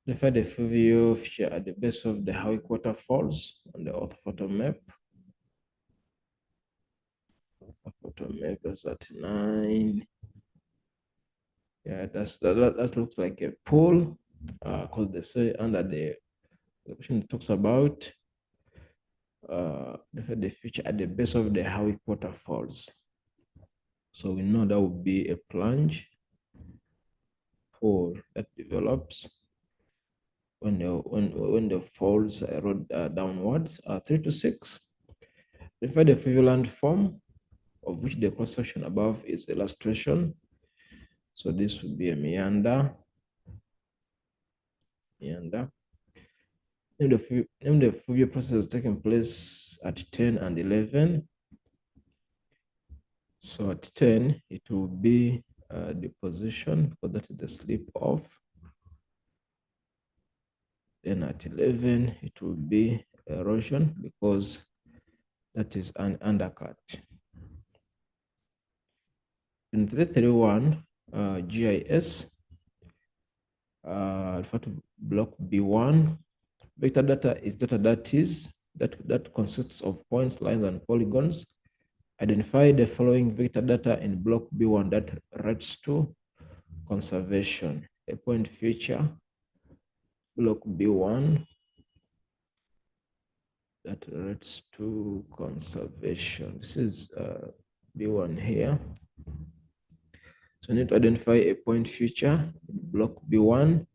Identify the fluvial feature at the base of the Howick waterfalls on the orthophoto map. Orthophoto map is at 9. Yeah, that looks like a pool, because they say under the question talks about the feature at the base of the Howick waterfalls. So we know that would be a plunge pool that develops when the falls erode downwards. 3 to 6. Refer the equivalent form of which the cross section above is illustration. So this would be a meander. Name the Fourier process taking place at 10 and 11. So at 10, it will be deposition, because that is the slip off. Then at 11, it will be erosion, because that is an undercut. In 331, GIS, refer to block B1. Vector data is data that consists of points, lines, and polygons. Identify the following vector data in block B1 that relates to conservation. A point feature, block B1, that relates to conservation. This is B1 here. So I need to identify a point feature in block B1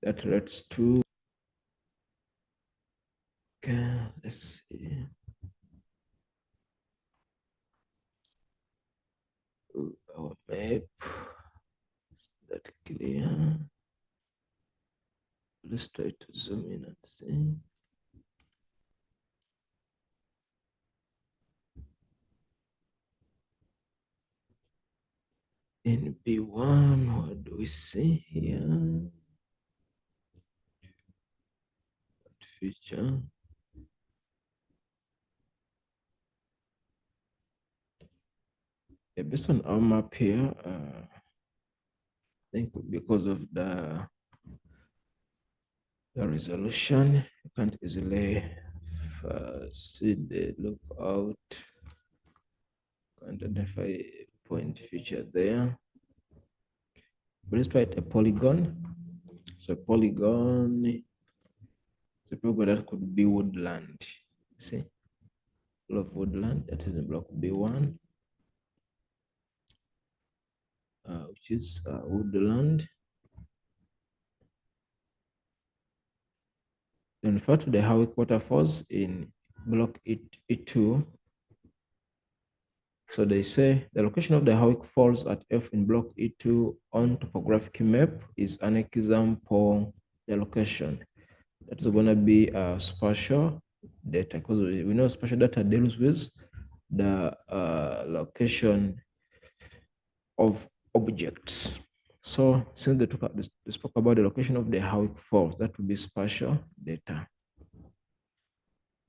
that relates to, okay, let's see. our map. Is that clear? Let's try to zoom in and see. In B1, what do we see here? What feature? Yeah, based on our map here, I think because of the resolution, you can't easily see the lookout, identify a point feature there. But let's try a polygon. So polygon, so probably that could be woodland. See, all of woodland, that is in block B1, which is woodland. Then refer to the Howick waterfalls in block E2. So they say the location of the Howick Falls at F in block E2 on topographic map is an example. The location that's going to be spatial data, because we know spatial data deals with the location of objects. So since they spoke about the location of the Howick Falls, that would be spatial data.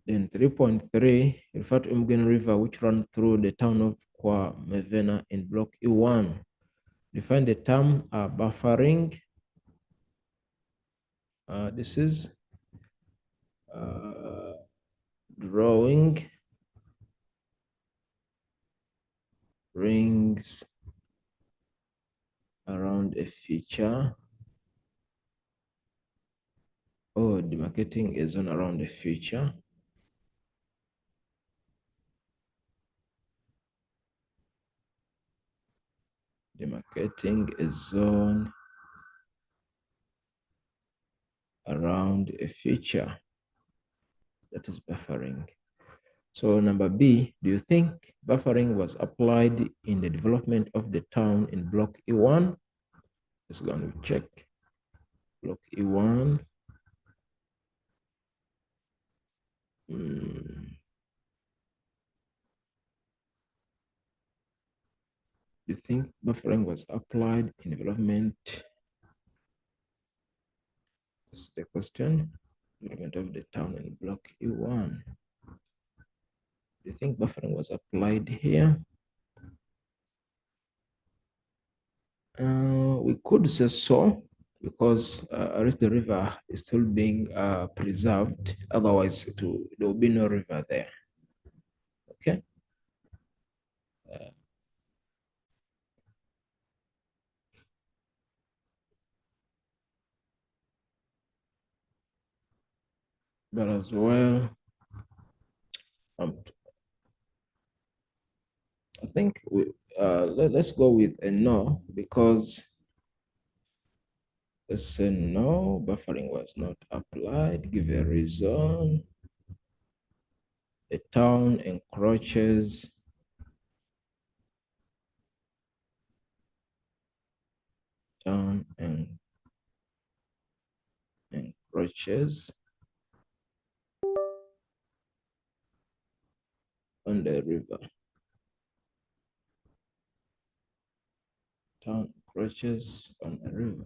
Then 3.3, refer to Mgen River, which runs through the town of Kwa Mevena in block E1. Define the term buffering. This is drawing rings around a feature, or demarcating a zone around a feature. Demarcating a zone around a feature, that is buffering. So number B, do you think buffering was applied in the development of the town in block E1? Let's go and check block E1. Do you think buffering was applied in development? That's the question. Development of the town in block E1. Do you think buffering was applied here? We could say so, because at least the river is still being preserved. Otherwise, there will be no river there. Okay. But as well, I think let's go with a no, because let's say no, buffering was not applied. Give a reason. The town encroaches on the river. Town encroaches on a river.